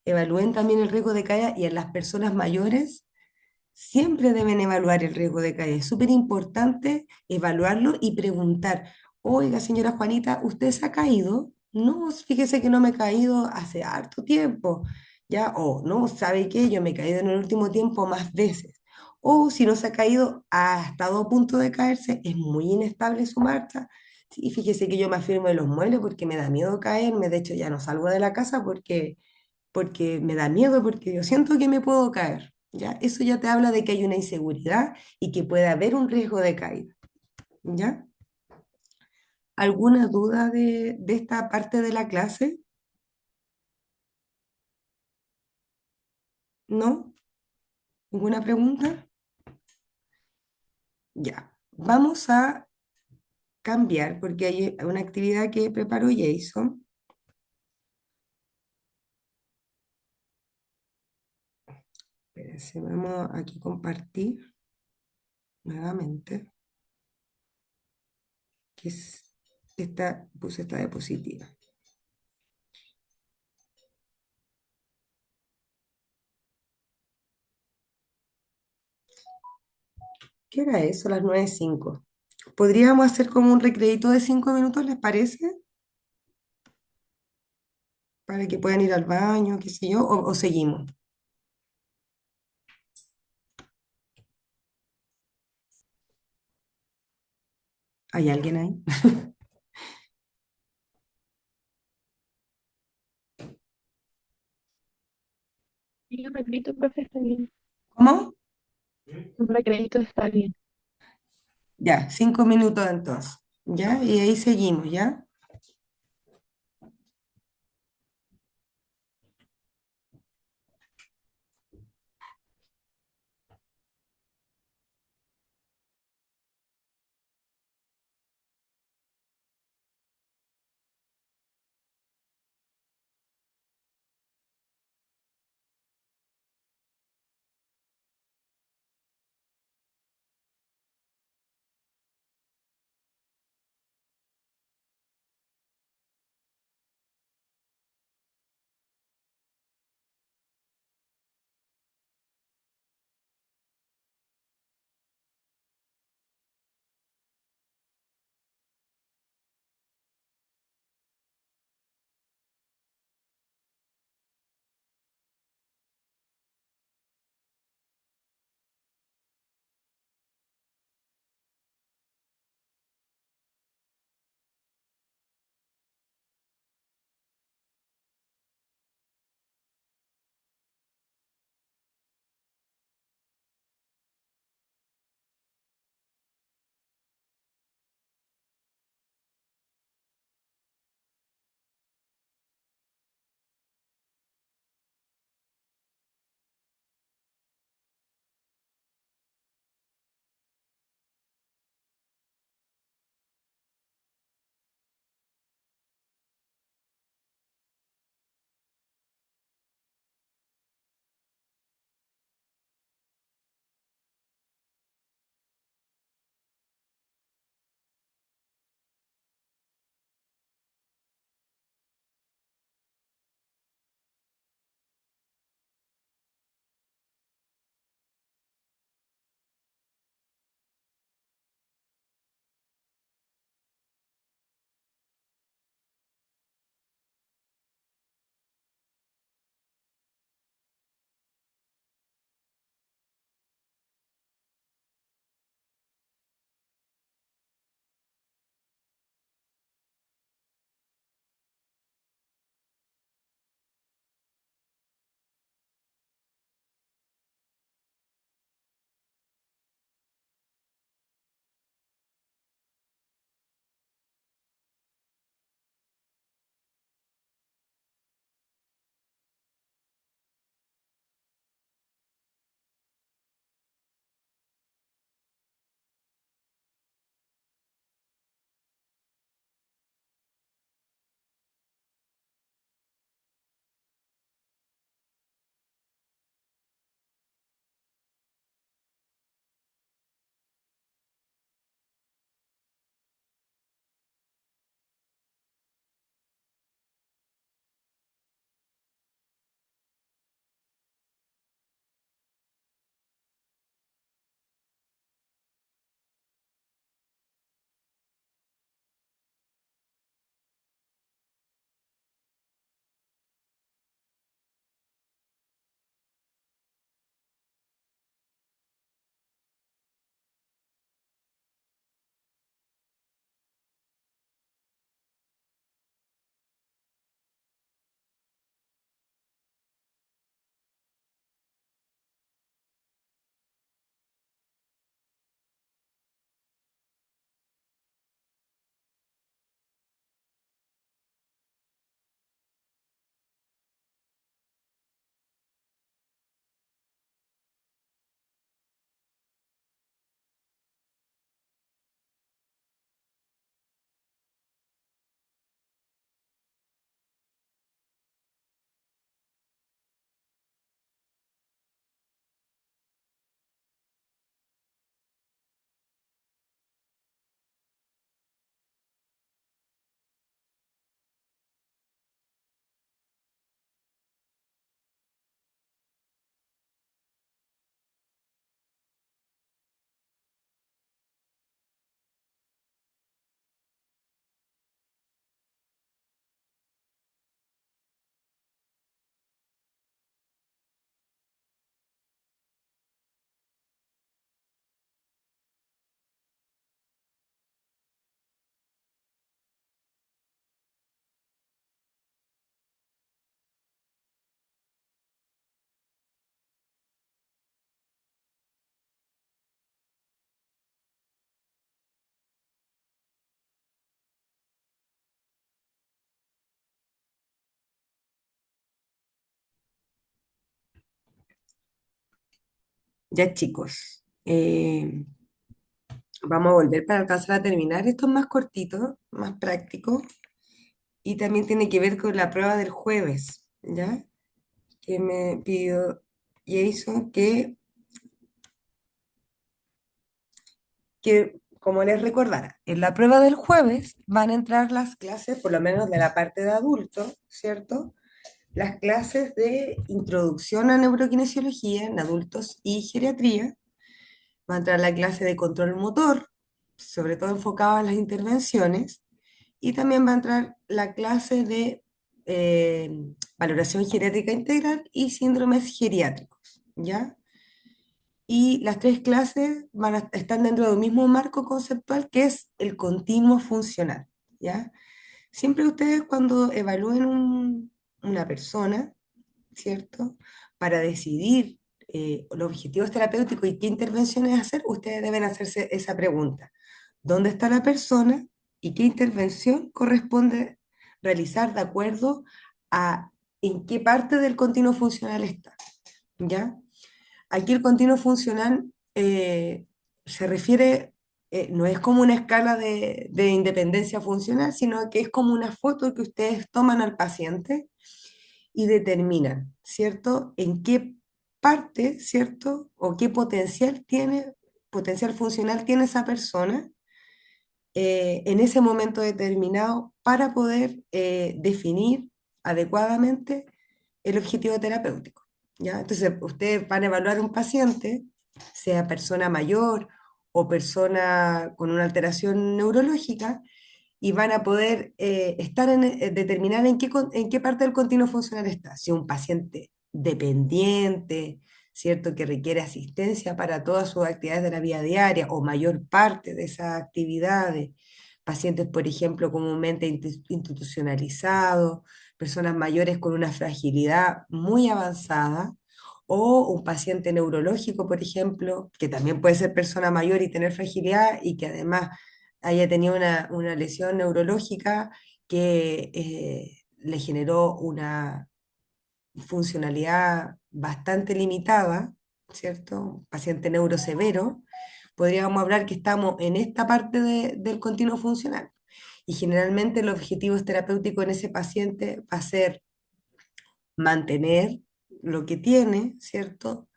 Evalúen también el riesgo de caída y en las personas mayores siempre deben evaluar el riesgo de caída. Es súper importante evaluarlo y preguntar, oiga, señora Juanita, ¿usted se ha caído? No, fíjese que no me he caído hace harto tiempo, ¿ya? O no, ¿sabe qué? Yo me he caído en el último tiempo más veces. O si no se ha caído, ha estado a punto de caerse, es muy inestable su marcha. Sí, fíjese que yo me afirmo de los muebles porque me da miedo caerme, de hecho ya no salgo de la casa porque me da miedo, porque yo siento que me puedo caer. ¿Ya? Eso ya te habla de que hay una inseguridad y que puede haber un riesgo de caída. ¿Ya? ¿Alguna duda de esta parte de la clase? ¿No? ¿Ninguna pregunta? Ya. Vamos a cambiar porque hay una actividad que preparó Jason. Espérense, vamos aquí a compartir nuevamente, que es puse esta diapositiva. ¿Qué era eso? Las 9:05. ¿Podríamos hacer como un recreito de 5 minutos, les parece? Para que puedan ir al baño, qué sé yo, o seguimos. ¿Hay alguien ahí? Y un recreo, profe, está bien. ¿Cómo? Un recreito está bien. Ya, 5 minutos entonces. ¿Ya? Y ahí seguimos, ¿ya? Ya chicos, vamos a volver para alcanzar a terminar. Esto es más cortito, más práctico y también tiene que ver con la prueba del jueves, ¿ya? Que me pidió Jason que, como les recordara, en la prueba del jueves van a entrar las clases, por lo menos de la parte de adultos, ¿cierto? Las clases de introducción a neurokinesiología en adultos y geriatría. Va a entrar la clase de control motor, sobre todo enfocada a las intervenciones, y también va a entrar la clase de valoración geriátrica integral y síndromes geriátricos, ¿ya? Y las tres clases están dentro del mismo marco conceptual que es el continuo funcional, ¿ya? Siempre ustedes cuando evalúen una persona, ¿cierto? Para decidir los objetivos terapéuticos y qué intervenciones hacer, ustedes deben hacerse esa pregunta. ¿Dónde está la persona y qué intervención corresponde realizar de acuerdo a en qué parte del continuo funcional está? ¿Ya? Aquí el continuo funcional se refiere, no es como una escala de independencia funcional, sino que es como una foto que ustedes toman al paciente y determinan, ¿cierto? En qué parte, ¿cierto? O qué potencial tiene, potencial funcional tiene esa persona en ese momento determinado para poder definir adecuadamente el objetivo terapéutico, ¿ya? Entonces, ustedes van a evaluar un paciente, sea persona mayor o persona con una alteración neurológica, y van a poder determinar en qué parte del continuo funcional está. Si un paciente dependiente, ¿cierto? Que requiere asistencia para todas sus actividades de la vida diaria o mayor parte de esas actividades. Pacientes, por ejemplo, comúnmente institucionalizados, personas mayores con una fragilidad muy avanzada, o un paciente neurológico, por ejemplo, que también puede ser persona mayor y tener fragilidad y que además haya tenido una lesión neurológica que le generó una funcionalidad bastante limitada, ¿cierto? Paciente neurosevero, podríamos hablar que estamos en esta parte del continuo funcional. Y generalmente el objetivo terapéutico en ese paciente va a ser mantener lo que tiene, ¿cierto?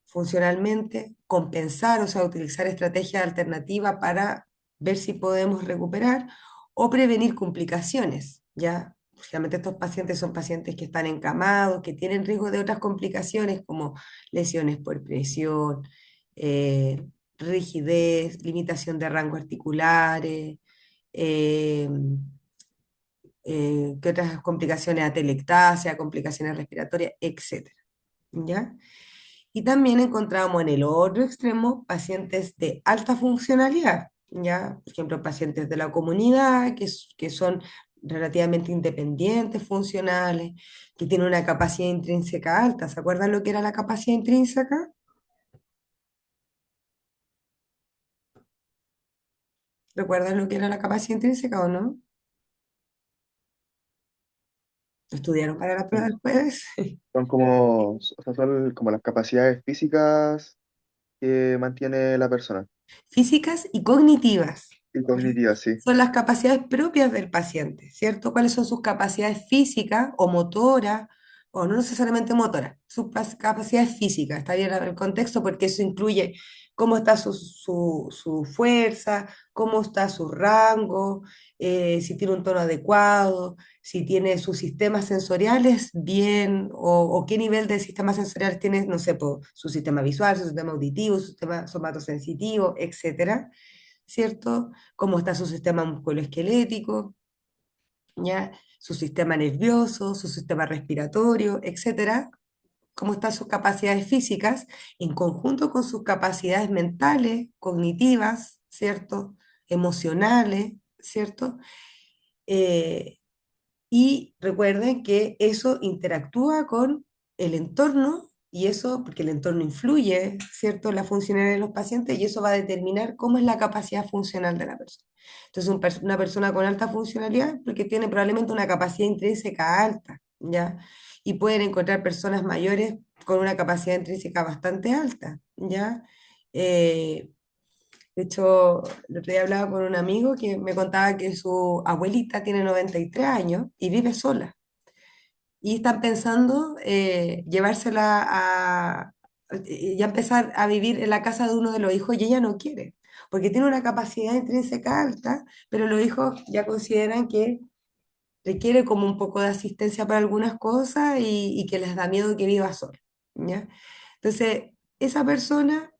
Funcionalmente, compensar, o sea, utilizar estrategias alternativas para ver si podemos recuperar o prevenir complicaciones, ¿ya? Generalmente estos pacientes son pacientes que están encamados, que tienen riesgo de otras complicaciones como lesiones por presión, eh, rigidez, limitación de rango articulares, eh, ¿qué otras complicaciones? Atelectasia, complicaciones respiratorias, etcétera, ¿ya? Y también encontramos en el otro extremo pacientes de alta funcionalidad, ¿ya? Por ejemplo, pacientes de la comunidad que son relativamente independientes, funcionales, que tienen una capacidad intrínseca alta. ¿Se acuerdan lo que era la capacidad intrínseca? ¿Recuerdan lo que era la capacidad intrínseca o no? ¿Lo estudiaron para la prueba Son, del jueves? son como, o sea, son como las capacidades físicas que mantiene la persona. Físicas y cognitivas. Y cognitivas, sí. Son las capacidades propias del paciente, ¿cierto? ¿Cuáles son sus capacidades físicas o motoras, o no necesariamente motoras, sus capacidades físicas? Está bien el contexto porque eso incluye cómo está su fuerza, cómo está su rango, si tiene un tono adecuado, si tiene sus sistemas sensoriales bien, o qué nivel de sistemas sensoriales tiene, no sé, su sistema visual, su sistema auditivo, su sistema somatosensitivo, etcétera, ¿cierto? Cómo está su sistema musculoesquelético, ¿ya? Su sistema nervioso, su sistema respiratorio, etcétera. Cómo están sus capacidades físicas en conjunto con sus capacidades mentales, cognitivas, ¿cierto? Emocionales, ¿cierto? Eh, y recuerden que eso interactúa con el entorno y eso, porque el entorno influye, ¿cierto?, en la funcionalidad de los pacientes y eso va a determinar cómo es la capacidad funcional de la persona. Entonces, una persona con alta funcionalidad, porque tiene probablemente una capacidad intrínseca alta, ¿ya? Y pueden encontrar personas mayores con una capacidad intrínseca bastante alta, ¿ya? Eh, de hecho, el otro día hablaba con un amigo que me contaba que su abuelita tiene 93 años y vive sola. Y están pensando llevársela ya empezar a vivir en la casa de uno de los hijos y ella no quiere, porque tiene una capacidad intrínseca alta, pero los hijos ya consideran que requiere como un poco de asistencia para algunas cosas y que les da miedo que viva sola, ¿ya? Entonces, esa persona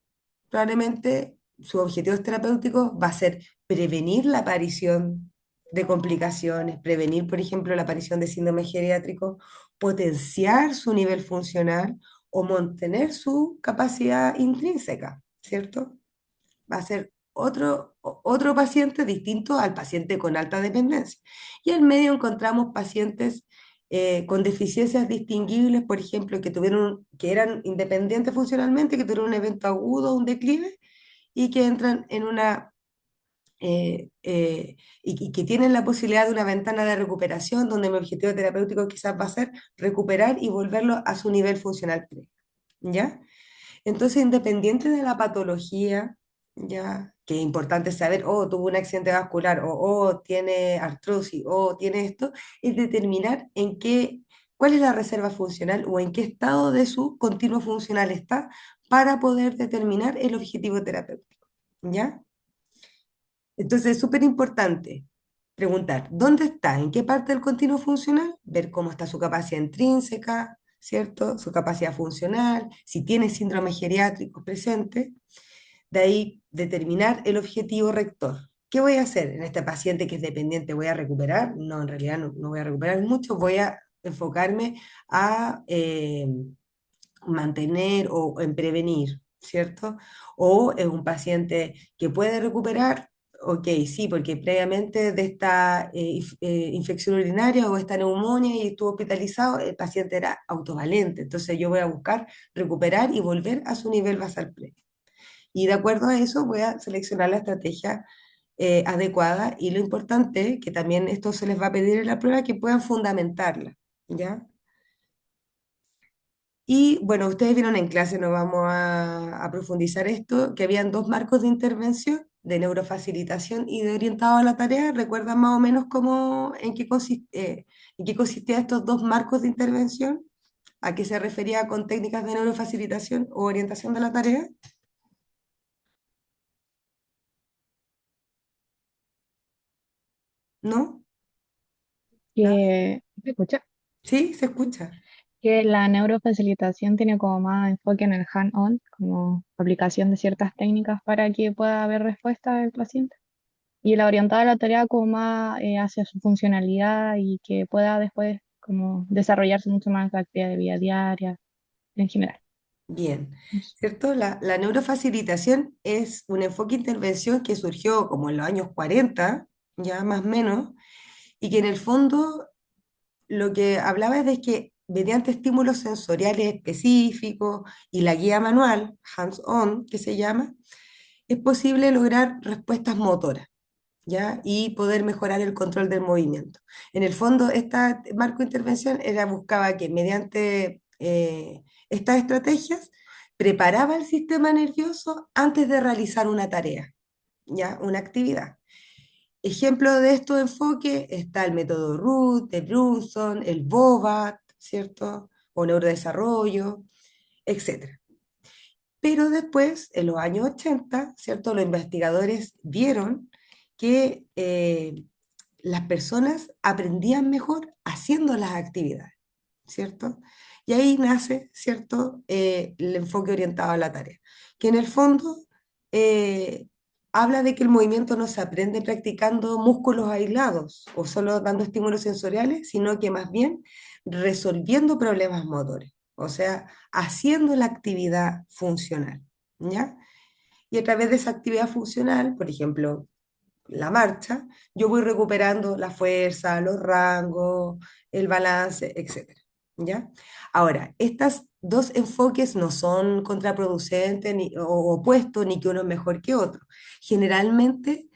probablemente sus objetivos terapéuticos va a ser prevenir la aparición de complicaciones, prevenir, por ejemplo, la aparición de síndrome geriátrico, potenciar su nivel funcional o mantener su capacidad intrínseca, ¿cierto? Va a ser otro paciente distinto al paciente con alta dependencia. Y en medio encontramos pacientes con deficiencias distinguibles, por ejemplo, que eran independientes funcionalmente, que tuvieron un evento agudo, un declive, y que entran en una y que tienen la posibilidad de una ventana de recuperación donde mi objetivo terapéutico quizás va a ser recuperar y volverlo a su nivel funcional previo, ¿ya? Entonces, independiente de la patología, ya, que es importante saber, oh, tuvo un accidente vascular, o oh, tiene artrosis, o tiene esto, es determinar cuál es la reserva funcional o en qué estado de su continuo funcional está para poder determinar el objetivo terapéutico, ¿ya? Entonces, es súper importante preguntar, ¿dónde está? ¿En qué parte del continuo funcional? Ver cómo está su capacidad intrínseca, ¿cierto? Su capacidad funcional, si tiene síndrome geriátrico presente. De ahí determinar el objetivo rector. ¿Qué voy a hacer en este paciente que es dependiente? ¿Voy a recuperar? No, en realidad no voy a recuperar mucho, voy a enfocarme a mantener o en prevenir, ¿cierto? O es un paciente que puede recuperar, ok, sí, porque previamente de esta infección urinaria o esta neumonía y estuvo hospitalizado, el paciente era autovalente, entonces yo voy a buscar recuperar y volver a su nivel basal previo. Y de acuerdo a eso voy a seleccionar la estrategia adecuada y lo importante, que también esto se les va a pedir en la prueba, que puedan fundamentarla, ¿ya? Y bueno, ustedes vieron en clase, no vamos a profundizar esto, que habían dos marcos de intervención, de neurofacilitación y de orientado a la tarea. ¿Recuerdan más o menos en qué consistían estos dos marcos de intervención? ¿A qué se refería con técnicas de neurofacilitación o orientación de la tarea? ¿No? ¿No? ¿Me escucha? ¿Sí? ¿Se escucha? Que la neurofacilitación tiene como más enfoque en el hand-on, como aplicación de ciertas técnicas para que pueda haber respuesta del paciente. Y la orientada a la tarea como más hacia su funcionalidad y que pueda después como desarrollarse mucho más la actividad de vida diaria en general. Bien, Eso. ¿cierto? La neurofacilitación es un enfoque de intervención que surgió como en los años 40, ya más o menos, y que en el fondo lo que hablaba es de que mediante estímulos sensoriales específicos y la guía manual, hands-on, que se llama, es posible lograr respuestas motoras, ¿ya? Y poder mejorar el control del movimiento. En el fondo, este marco de intervención buscaba que mediante estas estrategias preparaba el sistema nervioso antes de realizar una tarea, ¿ya? Una actividad. Ejemplo de estos enfoques está el método Root, de Brunson, el BOBAT, ¿cierto? O neurodesarrollo, etcétera. Pero después, en los años 80, ¿cierto? Los investigadores vieron que las personas aprendían mejor haciendo las actividades, ¿cierto? Y ahí nace, ¿cierto? El enfoque orientado a la tarea, que en el fondo eh, habla de que el movimiento no se aprende practicando músculos aislados o solo dando estímulos sensoriales, sino que más bien resolviendo problemas motores, o sea, haciendo la actividad funcional, ¿ya? Y a través de esa actividad funcional, por ejemplo, la marcha, yo voy recuperando la fuerza, los rangos, el balance, etcétera, ¿ya? Ahora, estos dos enfoques no son contraproducentes o opuestos, ni que uno es mejor que otro. Generalmente,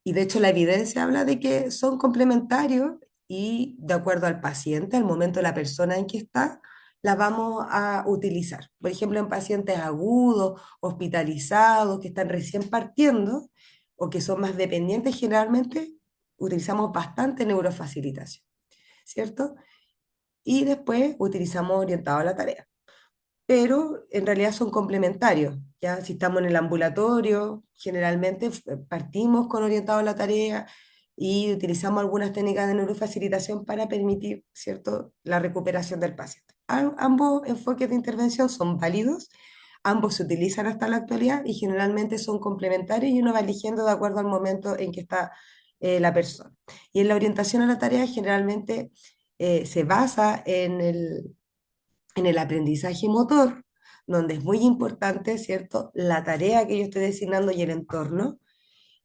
y de hecho la evidencia habla de que son complementarios y de acuerdo al paciente, al momento de la persona en que está, las vamos a utilizar. Por ejemplo, en pacientes agudos, hospitalizados, que están recién partiendo o que son más dependientes, generalmente utilizamos bastante neurofacilitación, ¿cierto? Y después utilizamos orientado a la tarea, pero en realidad son complementarios. Ya si estamos en el ambulatorio, generalmente partimos con orientado a la tarea y utilizamos algunas técnicas de neurofacilitación para permitir, ¿cierto?, la recuperación del paciente. Ambos enfoques de intervención son válidos, ambos se utilizan hasta la actualidad y generalmente son complementarios y uno va eligiendo de acuerdo al momento en que está la persona. Y en la orientación a la tarea generalmente se basa en el aprendizaje motor, donde es muy importante, ¿cierto?, la tarea que yo estoy designando y el entorno,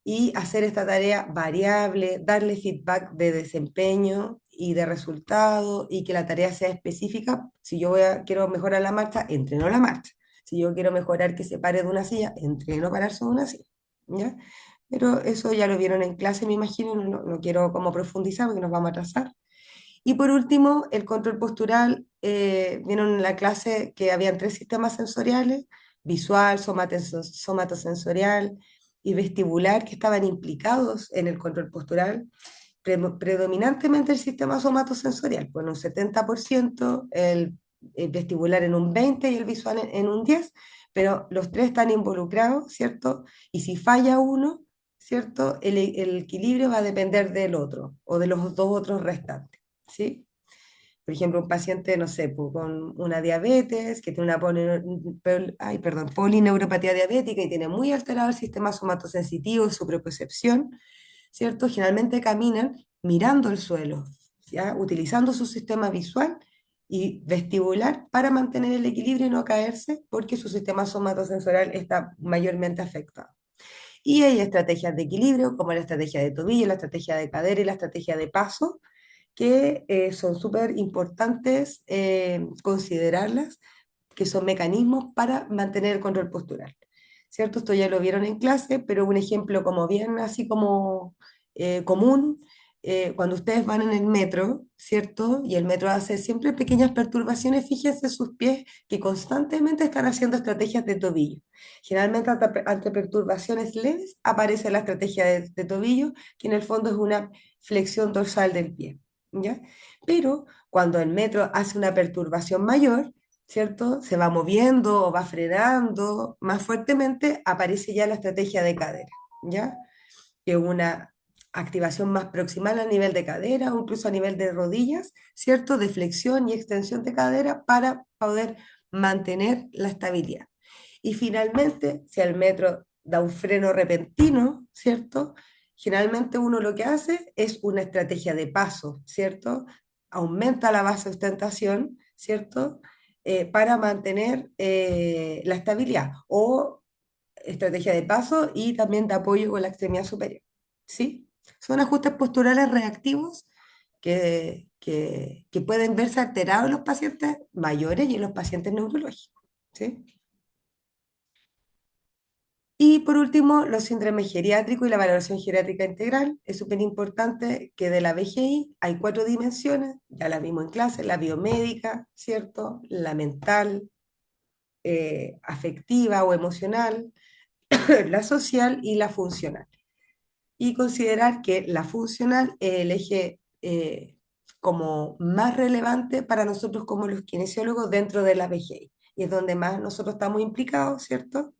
y hacer esta tarea variable, darle feedback de desempeño y de resultado, y que la tarea sea específica. Si yo quiero mejorar la marcha, entreno la marcha. Si yo quiero mejorar que se pare de una silla, entreno pararse de una silla, ¿ya? Pero eso ya lo vieron en clase, me imagino, no quiero como profundizar porque nos vamos a atrasar. Y por último, el control postural. Vieron en la clase que habían tres sistemas sensoriales: visual, somatosensorial y vestibular, que estaban implicados en el control postural. Predominantemente el sistema somatosensorial, con un 70%, el vestibular en un 20% y el visual en un 10%, pero los tres están involucrados, ¿cierto? Y si falla uno, ¿cierto? El equilibrio va a depender del otro o de los dos otros restantes, ¿sí? Por ejemplo, un paciente, no sé, pues, con una diabetes, que tiene una polineuropatía diabética y tiene muy alterado el sistema somatosensitivo, su propiocepción, ¿cierto? Generalmente caminan mirando el suelo, ¿ya? Utilizando su sistema visual y vestibular para mantener el equilibrio y no caerse, porque su sistema somatosensorial está mayormente afectado. Y hay estrategias de equilibrio, como la estrategia de tobillo, la estrategia de cadera y la estrategia de paso, que son súper importantes considerarlas, que son mecanismos para mantener el control postural. ¿Cierto? Esto ya lo vieron en clase, pero un ejemplo como bien así como común, cuando ustedes van en el metro, ¿cierto? Y el metro hace siempre pequeñas perturbaciones, fíjense sus pies que constantemente están haciendo estrategias de tobillo. Generalmente ante perturbaciones leves aparece la estrategia de tobillo, que en el fondo es una flexión dorsal del pie, ¿ya? Pero cuando el metro hace una perturbación mayor, ¿cierto? Se va moviendo o va frenando más fuertemente, aparece ya la estrategia de cadera, ¿ya? Que es una activación más proximal a nivel de cadera o incluso a nivel de rodillas, ¿cierto? De flexión y extensión de cadera para poder mantener la estabilidad. Y finalmente, si el metro da un freno repentino, ¿cierto? Generalmente uno lo que hace es una estrategia de paso, ¿cierto? Aumenta la base de sustentación, ¿cierto? Para mantener la estabilidad. O estrategia de paso y también de apoyo con la extremidad superior, ¿sí? Son ajustes posturales reactivos que pueden verse alterados en los pacientes mayores y en los pacientes neurológicos, ¿sí? Y por último, los síndromes geriátricos y la valoración geriátrica integral. Es súper importante que de la VGI hay 4 dimensiones, ya la vimos en clase: la biomédica, ¿cierto? La mental, afectiva o emocional, la social y la funcional. Y considerar que la funcional es el eje como más relevante para nosotros como los kinesiólogos dentro de la VGI. Y es donde más nosotros estamos implicados, ¿cierto?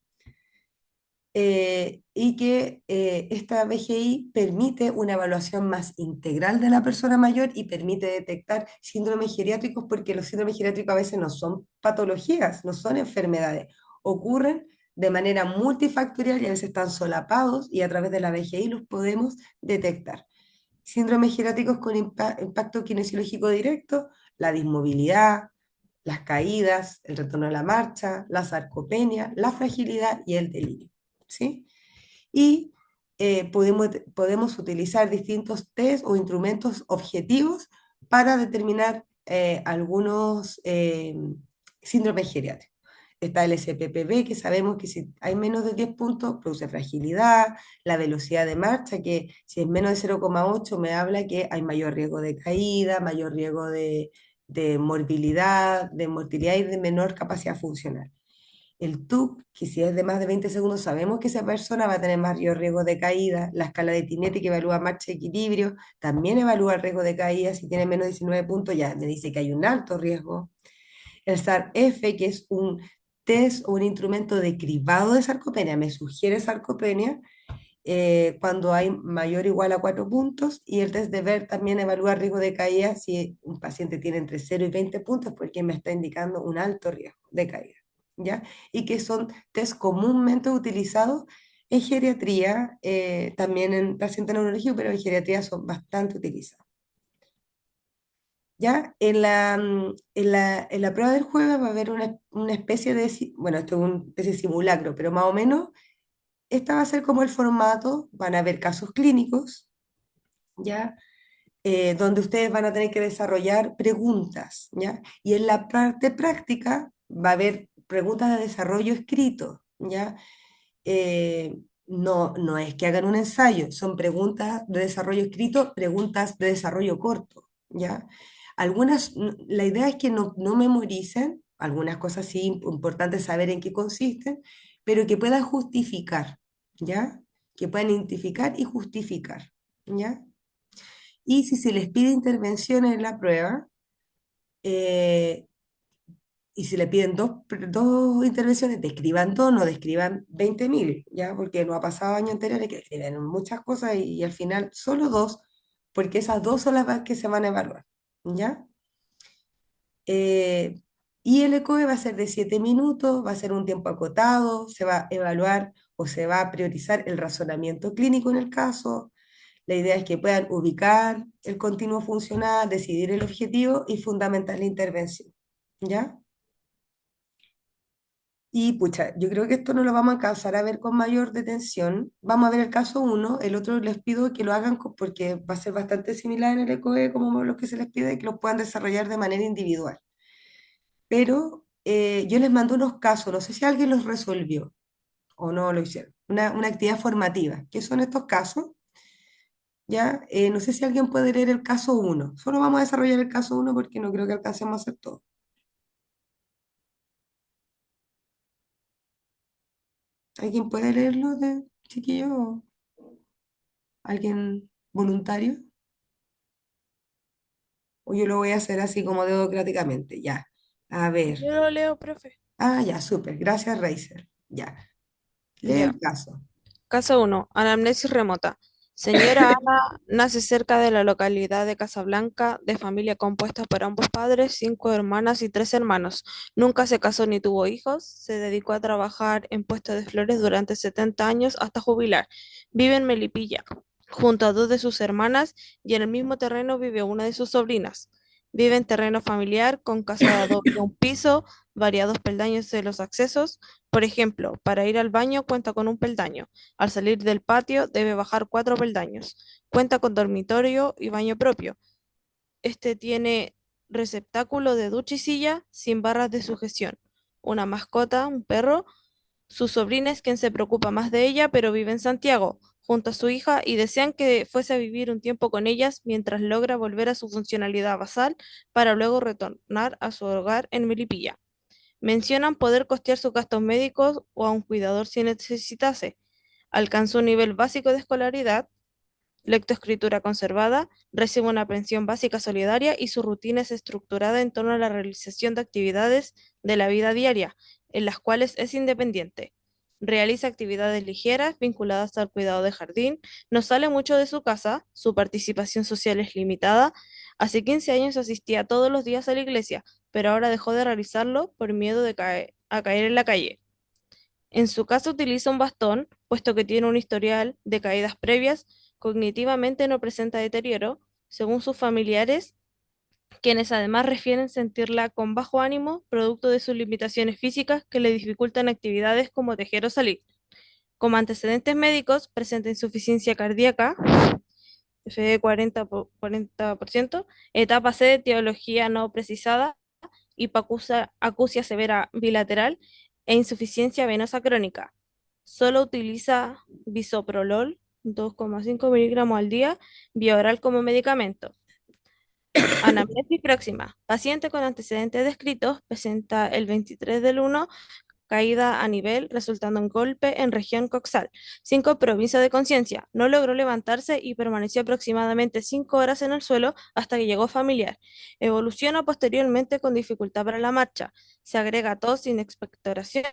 Y que esta VGI permite una evaluación más integral de la persona mayor y permite detectar síndromes geriátricos, porque los síndromes geriátricos a veces no son patologías, no son enfermedades, ocurren de manera multifactorial y a veces están solapados y a través de la VGI los podemos detectar. Síndromes geriátricos con impacto kinesiológico directo: la dismovilidad, las caídas, el retorno a la marcha, la sarcopenia, la fragilidad y el delirio, ¿sí? Y podemos utilizar distintos test o instrumentos objetivos para determinar algunos síndromes geriátricos. Está el SPPB, que sabemos que si hay menos de 10 puntos produce fragilidad; la velocidad de marcha, que si es menos de 0,8 me habla que hay mayor riesgo de caída, mayor riesgo de de morbilidad y de menor capacidad funcional. El TUC, que si es de más de 20 segundos, sabemos que esa persona va a tener mayor riesgo de caída. La escala de Tinetti, que evalúa marcha y equilibrio, también evalúa el riesgo de caída. Si tiene menos de 19 puntos, ya me dice que hay un alto riesgo. El SAR-F, que es un test o un instrumento de cribado de sarcopenia, me sugiere sarcopenia cuando hay mayor o igual a 4 puntos, y el test de Ver también evalúa riesgo de caída si un paciente tiene entre 0 y 20 puntos, porque me está indicando un alto riesgo de caída, ¿ya? Y que son test comúnmente utilizados en geriatría, también en pacientes neurológicos, pero en geriatría son bastante utilizados. ¿Ya? En la prueba del jueves va a haber una especie de, bueno, esto es una especie de simulacro, pero más o menos esta va a ser como el formato, van a haber casos clínicos, ¿ya? Donde ustedes van a tener que desarrollar preguntas, ¿ya? Y en la parte práctica va a haber preguntas de desarrollo escrito, ¿ya? No es que hagan un ensayo, son preguntas de desarrollo escrito, preguntas de desarrollo corto, ¿ya? La idea es que no memoricen, algunas cosas sí importantes saber en qué consisten, pero que puedan justificar, ¿ya? Que puedan identificar y justificar, ¿ya? Y si se les pide intervención en la prueba, eh, y si le piden dos intervenciones, describan dos, no describan 20.000, ¿ya? Porque no ha pasado años anteriores que escriben muchas cosas y al final solo dos, porque esas dos son las que se van a evaluar, ¿ya? Eh, y el ECOE va a ser de 7 minutos, va a ser un tiempo acotado, se va a evaluar o se va a priorizar el razonamiento clínico en el caso. La idea es que puedan ubicar el continuo funcional, decidir el objetivo y fundamentar la intervención, ¿ya? Y pucha, yo creo que esto no lo vamos a alcanzar a ver con mayor detención. Vamos a ver el caso uno, el otro les pido que lo hagan porque va a ser bastante similar en el ECOE como los que se les pide, que lo puedan desarrollar de manera individual. Pero yo les mando unos casos, no sé si alguien los resolvió o no lo hicieron. Una actividad formativa. ¿Qué son estos casos? ¿Ya? No sé si alguien puede leer el caso uno. Solo vamos a desarrollar el caso uno porque no creo que alcancemos a hacer todo. ¿Alguien puede leerlo de chiquillo? ¿Alguien voluntario? O yo lo voy a hacer así como democráticamente. Ya. A ver. Yo lo leo, profe. Ah, ya, súper. Gracias, Reiser. Ya. Lee Ya. el caso. Caso 1. Anamnesis remota. Señora Ana nace cerca de la localidad de Casablanca, de familia compuesta por ambos padres, 5 hermanas y 3 hermanos. Nunca se casó ni tuvo hijos. Se dedicó a trabajar en puestos de flores durante 70 años hasta jubilar. Vive en Melipilla, junto a 2 de sus hermanas, y en el mismo terreno vive una de sus sobrinas. Vive en terreno familiar con casa de adobe de un piso, variados peldaños de los accesos. Por ejemplo, para ir al baño cuenta con un peldaño. Al salir del patio debe bajar 4 peldaños. Cuenta con dormitorio y baño propio. Este tiene receptáculo de ducha y silla sin barras de sujeción. Una mascota, un perro. Su sobrina es quien se preocupa más de ella, pero vive en Santiago, junto a su hija, y desean que fuese a vivir un tiempo con ellas mientras logra volver a su funcionalidad basal para luego retornar a su hogar en Melipilla. Mencionan poder costear sus gastos médicos o a un cuidador si necesitase. Alcanzó un nivel básico de escolaridad, lectoescritura conservada, recibe una pensión básica solidaria y su rutina es estructurada en torno a la realización de actividades de la vida diaria, en las cuales es independiente. Realiza actividades ligeras vinculadas al cuidado de jardín, no sale mucho de su casa, su participación social es limitada. Hace 15 años asistía todos los días a la iglesia, pero ahora dejó de realizarlo por miedo de a caer en la calle. En su caso utiliza un bastón, puesto que tiene un historial de caídas previas, cognitivamente no presenta deterioro, según sus familiares, quienes además refieren sentirla con bajo ánimo, producto de sus limitaciones físicas que le dificultan actividades como tejer o salir. Como antecedentes médicos, presenta insuficiencia cardíaca, FD 40%, etapa C de etiología no precisada, acusia severa bilateral e insuficiencia venosa crónica. Solo utiliza bisoprolol, 2,5 miligramos al día, vía oral como medicamento. Anamnesis próxima. Paciente con antecedentes descritos presenta el 23 del 1 caída a nivel resultando en golpe en región coxal, sin compromiso de conciencia. No logró levantarse y permaneció aproximadamente 5 horas en el suelo hasta que llegó familiar. Evoluciona posteriormente con dificultad para la marcha. Se agrega tos sin expectoración,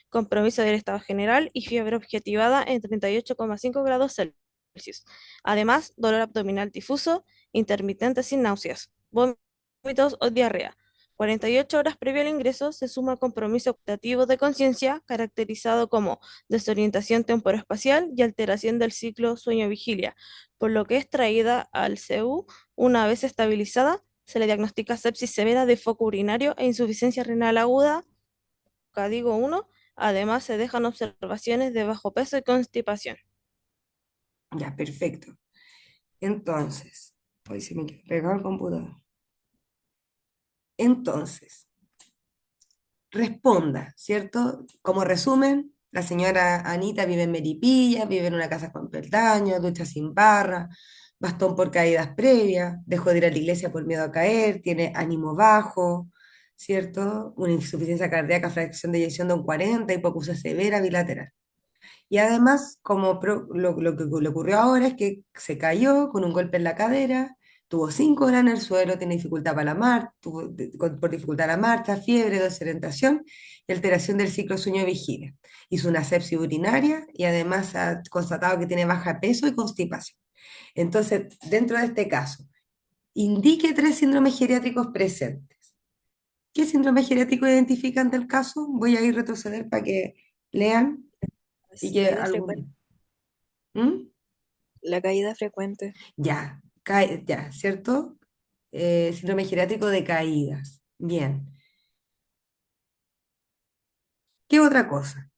compromiso del estado general y fiebre objetivada en 38,5 grados Celsius. Además, dolor abdominal difuso, intermitente sin náuseas, vómitos o diarrea. 48 horas previo al ingreso se suma compromiso optativo de conciencia, caracterizado como desorientación temporoespacial y alteración del ciclo sueño-vigilia, por lo que es traída al CU una vez estabilizada. Se le diagnostica sepsis severa de foco urinario e insuficiencia renal aguda, código 1. Además, se dejan observaciones de bajo peso y constipación. Ya, perfecto. Entonces, hoy se me quedó pegado el computador. Entonces, responda, ¿cierto? Como resumen, la señora Anita vive en Melipilla, vive en una casa con peldaños, ducha sin barra, bastón por caídas previas, dejó de ir a la iglesia por miedo a caer, tiene ánimo bajo, ¿cierto? Una insuficiencia cardíaca, fracción de eyección de un 40, hipoacusia severa bilateral. Y además, lo que le ocurrió ahora es que se cayó con un golpe en la cadera, tuvo 5 horas en el suelo, tiene dificultad para la marcha, por dificultad a la marcha, fiebre, desorientación y alteración del ciclo sueño-vigilia. Hizo una sepsis urinaria y además ha constatado que tiene baja peso y constipación. Entonces, dentro de este caso, indique 3 síndromes geriátricos presentes. ¿Qué síndrome geriátrico identifican del caso? Voy a ir a retroceder para que lean y que Caída frecuente. algún... ¿Mm? La caída frecuente. Ya, ya, ¿cierto? Síndrome geriátrico de caídas. Bien. ¿Qué otra cosa?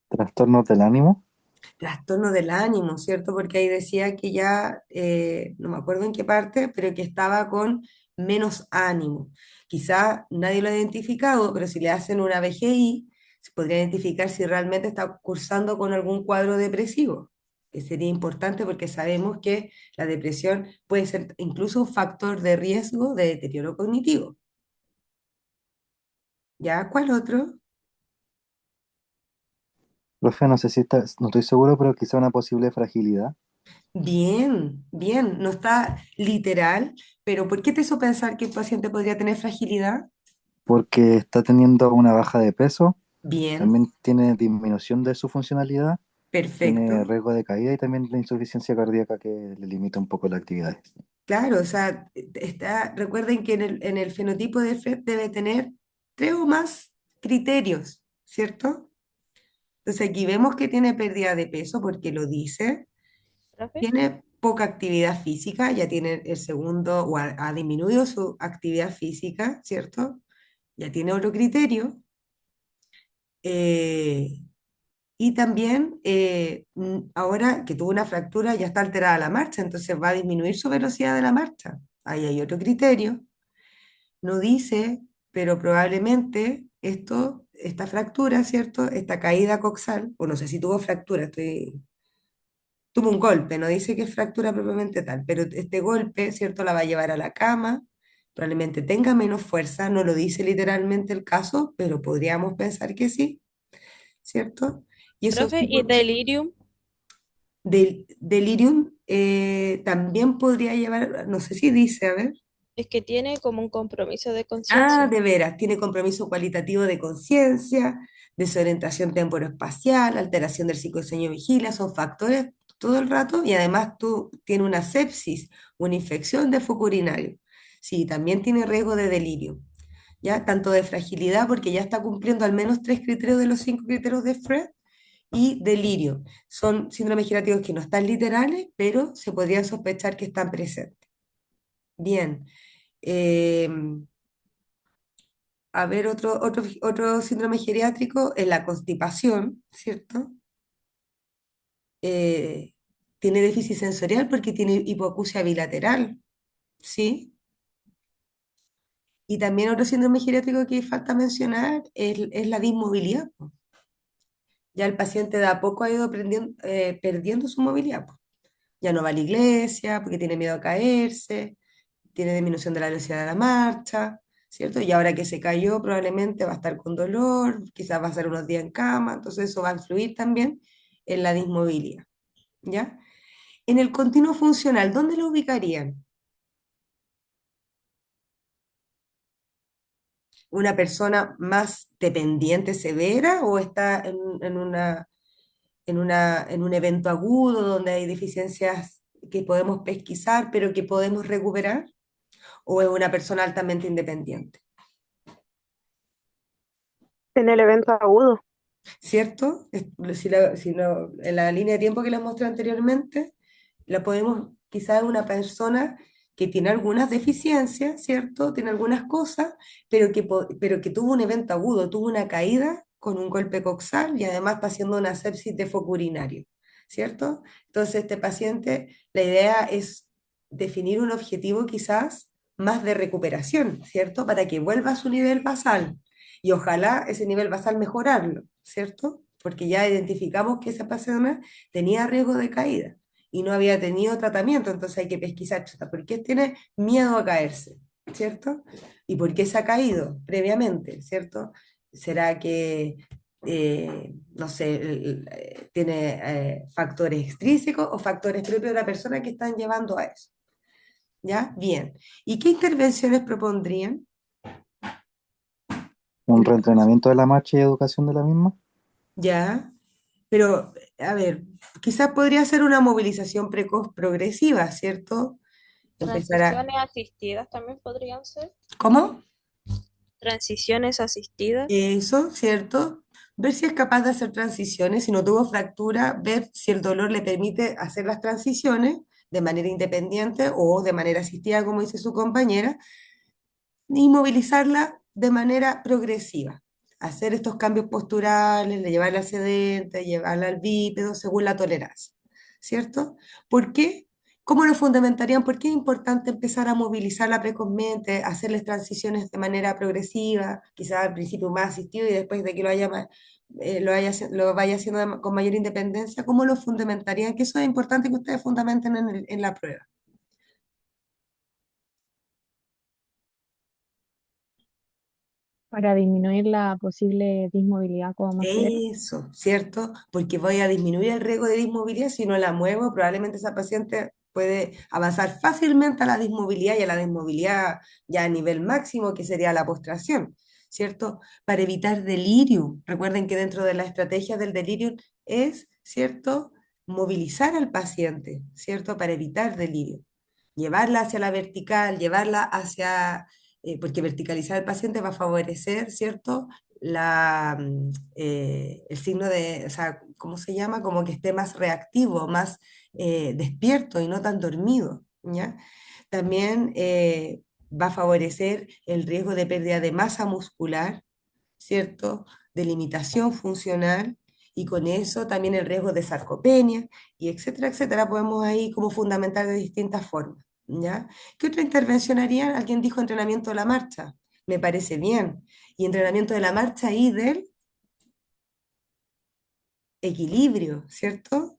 Trastornos del ánimo, Trastorno del ánimo, ¿cierto? Porque ahí decía que ya, no me acuerdo en qué parte, pero que estaba con menos ánimo. Quizá nadie lo ha identificado, pero si le hacen una VGI, se podría identificar si realmente está cursando con algún cuadro depresivo, que sería importante porque sabemos que la depresión puede ser incluso un factor de riesgo de deterioro cognitivo. ¿Ya? ¿Cuál otro? profe, no sé si está, no estoy seguro, pero quizá una posible fragilidad, Bien, bien, no está literal, pero ¿por qué te hizo pensar que el paciente podría tener fragilidad? porque está teniendo una baja de peso, Bien, también tiene disminución de su funcionalidad, tiene perfecto. riesgo de caída y también la insuficiencia cardíaca que le limita un poco las actividades. Claro, o sea, recuerden que en el fenotipo de FRED debe tener 3 o más criterios, ¿cierto? Entonces aquí vemos que tiene pérdida de peso porque lo dice, ¿Profe? tiene poca actividad física, ya tiene el segundo, o ha disminuido su actividad física, ¿cierto? Ya tiene otro criterio. eh, Y también, ahora que tuvo una fractura, ya está alterada la marcha, entonces va a disminuir su velocidad de la marcha. Ahí hay otro criterio. No dice, pero probablemente esta fractura, ¿cierto? Esta caída coxal, o no sé si tuvo fractura, tuvo un golpe, no dice que es fractura propiamente tal, pero este golpe, ¿cierto? La va a llevar a la cama, probablemente tenga menos fuerza, no lo dice literalmente el caso, pero podríamos pensar que sí, ¿cierto? Y eso Profe, ¿y delirium? Delirium también podría llevar, no sé si dice, a ver. Es que tiene como un compromiso de Ah, conciencia. de veras, tiene compromiso cualitativo de conciencia, desorientación temporoespacial, alteración del ciclo de sueño vigilia, son factores todo el rato y además tú tienes una sepsis, una infección de foco urinario. Sí, también tiene riesgo de delirio, ¿ya? Tanto de fragilidad, porque ya está cumpliendo al menos 3 criterios de los 5 criterios de Fred, y delirio. Son síndromes gerativos que no están literales, pero se podría sospechar que están presentes. Bien. eh, a ver, otro síndrome geriátrico es la constipación, ¿cierto? Eh, tiene déficit sensorial porque tiene hipoacusia bilateral, ¿sí? Y también otro síndrome geriátrico que falta mencionar es la dismovilidad, po. Ya el paciente de a poco ha ido perdiendo su movilidad, po. Ya no va a la iglesia porque tiene miedo a caerse, tiene disminución de la velocidad de la marcha, ¿cierto? Y ahora que se cayó, probablemente va a estar con dolor, quizás va a estar unos días en cama, entonces eso va a influir también en la dismovilidad, ¿ya? En el continuo funcional, ¿dónde lo ubicarían? ¿Una persona más dependiente severa o está en un evento agudo donde hay deficiencias que podemos pesquisar pero que podemos recuperar? ¿O es una persona altamente independiente? En el evento agudo. ¿Cierto? En la línea de tiempo que les mostré anteriormente, la podemos, quizás una persona que tiene algunas deficiencias, ¿cierto? Tiene algunas cosas, pero que tuvo un evento agudo, tuvo una caída con un golpe coxal y además está haciendo una sepsis de foco urinario, ¿cierto? Entonces, este paciente, la idea es definir un objetivo quizás más de recuperación, ¿cierto? Para que vuelva a su nivel basal y ojalá ese nivel basal mejorarlo, ¿cierto? Porque ya identificamos que esa persona tenía riesgo de caída y no había tenido tratamiento, entonces hay que pesquisar, chuta, ¿por qué tiene miedo a caerse? ¿Cierto? ¿Y por qué se ha caído previamente? ¿Cierto? ¿Será que, no sé, tiene factores extrínsecos o factores propios de la persona que están llevando a eso? ¿Ya? Bien. ¿Y qué intervenciones propondrían? Un reentrenamiento de la marcha y educación de la misma. ¿Ya? Pero, a ver, quizás podría ser una movilización precoz progresiva, ¿cierto? Empezar a... Transiciones asistidas también podrían ser. ¿Cómo? Transiciones asistidas. Eso, ¿cierto? Ver si es capaz de hacer transiciones, si no tuvo fractura, ver si el dolor le permite hacer las transiciones de manera independiente o de manera asistida, como dice su compañera, y movilizarla de manera progresiva. Hacer estos cambios posturales, de llevarla al sedente, llevarla al bípedo, según la tolerancia, ¿cierto? ¿Por qué? ¿Cómo lo fundamentarían? ¿Por qué es importante empezar a movilizarla precozmente, hacerles transiciones de manera progresiva, quizás al principio más asistido y después de que lo vaya haciendo con mayor independencia? ¿Cómo lo fundamentarían? Que eso es importante que ustedes fundamenten en la prueba. Para disminuir la posible dismovilidad como más severa. Eso, ¿cierto? Porque voy a disminuir el riesgo de dismovilidad si no la muevo, probablemente esa paciente puede avanzar fácilmente a la dismovilidad y a la dismovilidad ya a nivel máximo, que sería la postración, ¿cierto? Para evitar delirio. Recuerden que dentro de la estrategia del delirio es, ¿cierto? Movilizar al paciente, ¿cierto? Para evitar delirio. Llevarla hacia la vertical, llevarla hacia, porque verticalizar al paciente va a favorecer, ¿cierto? El signo de, o sea, ¿cómo se llama? Como que esté más reactivo, más despierto y no tan dormido, ¿ya? También va a favorecer el riesgo de pérdida de masa muscular, ¿cierto? De limitación funcional y con eso también el riesgo de sarcopenia y etcétera, etcétera. Podemos ahí como fundamentar de distintas formas, ¿ya? ¿Qué otra intervención harían? Alguien dijo entrenamiento de la marcha. Me parece bien. Y entrenamiento de la marcha y del equilibrio, ¿cierto?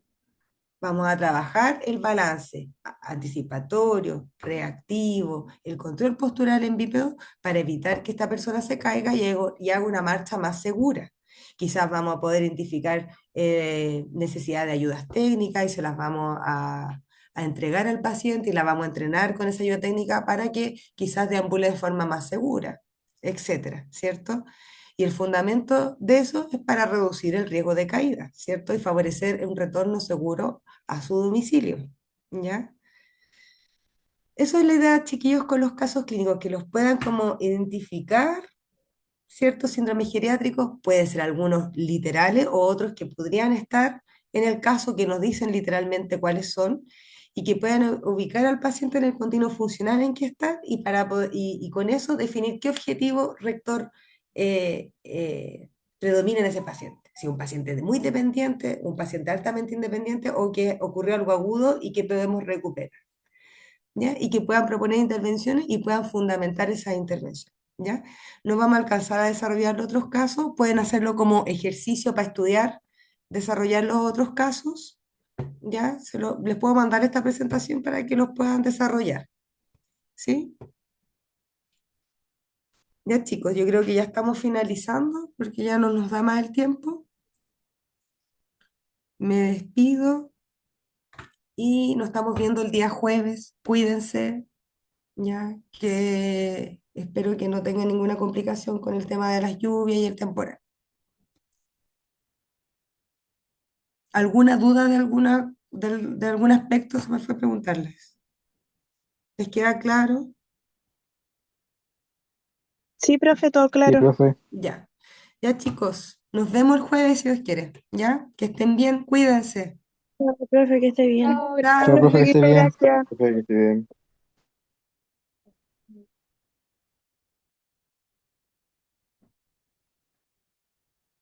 Vamos a trabajar el balance anticipatorio, reactivo, el control postural en bípedo para evitar que esta persona se caiga y haga una marcha más segura. Quizás vamos a poder identificar necesidad de ayudas técnicas y se las vamos a entregar al paciente y la vamos a entrenar con esa ayuda técnica para que quizás deambule de forma más segura, etcétera, ¿cierto? Y el fundamento de eso es para reducir el riesgo de caída, ¿cierto? Y favorecer un retorno seguro a su domicilio, ¿ya? Eso es la idea, chiquillos, con los casos clínicos, que los puedan como identificar ciertos síndromes geriátricos, pueden ser algunos literales o otros que podrían estar en el caso que nos dicen literalmente cuáles son y que puedan ubicar al paciente en el continuo funcional en que está y con eso definir qué objetivo rector predomina en ese paciente. Si un paciente muy dependiente, un paciente altamente independiente o que ocurrió algo agudo y que podemos recuperar. ¿Ya? Y que puedan proponer intervenciones y puedan fundamentar esas intervenciones, ¿ya? No vamos a alcanzar a desarrollar otros casos, pueden hacerlo como ejercicio para estudiar, desarrollar los otros casos, ¿ya? Les puedo mandar esta presentación para que los puedan desarrollar. ¿Sí? Ya chicos, yo creo que ya estamos finalizando porque ya no nos da más el tiempo. Me despido y nos estamos viendo el día jueves. Cuídense, ya que espero que no tengan ninguna complicación con el tema de las lluvias y el temporal. ¿Alguna duda de algún aspecto? Se me fue preguntarles. ¿Les queda claro? Sí, profe, todo Sí, claro. profe. Ya. Ya chicos, nos vemos el jueves si Dios quiere. ¿Ya? Que estén bien, cuídense. Profe, que esté bien. Chao, Chao, Chao. profe, que gracias. esté bien. Gracias. Perfecto, que esté bien.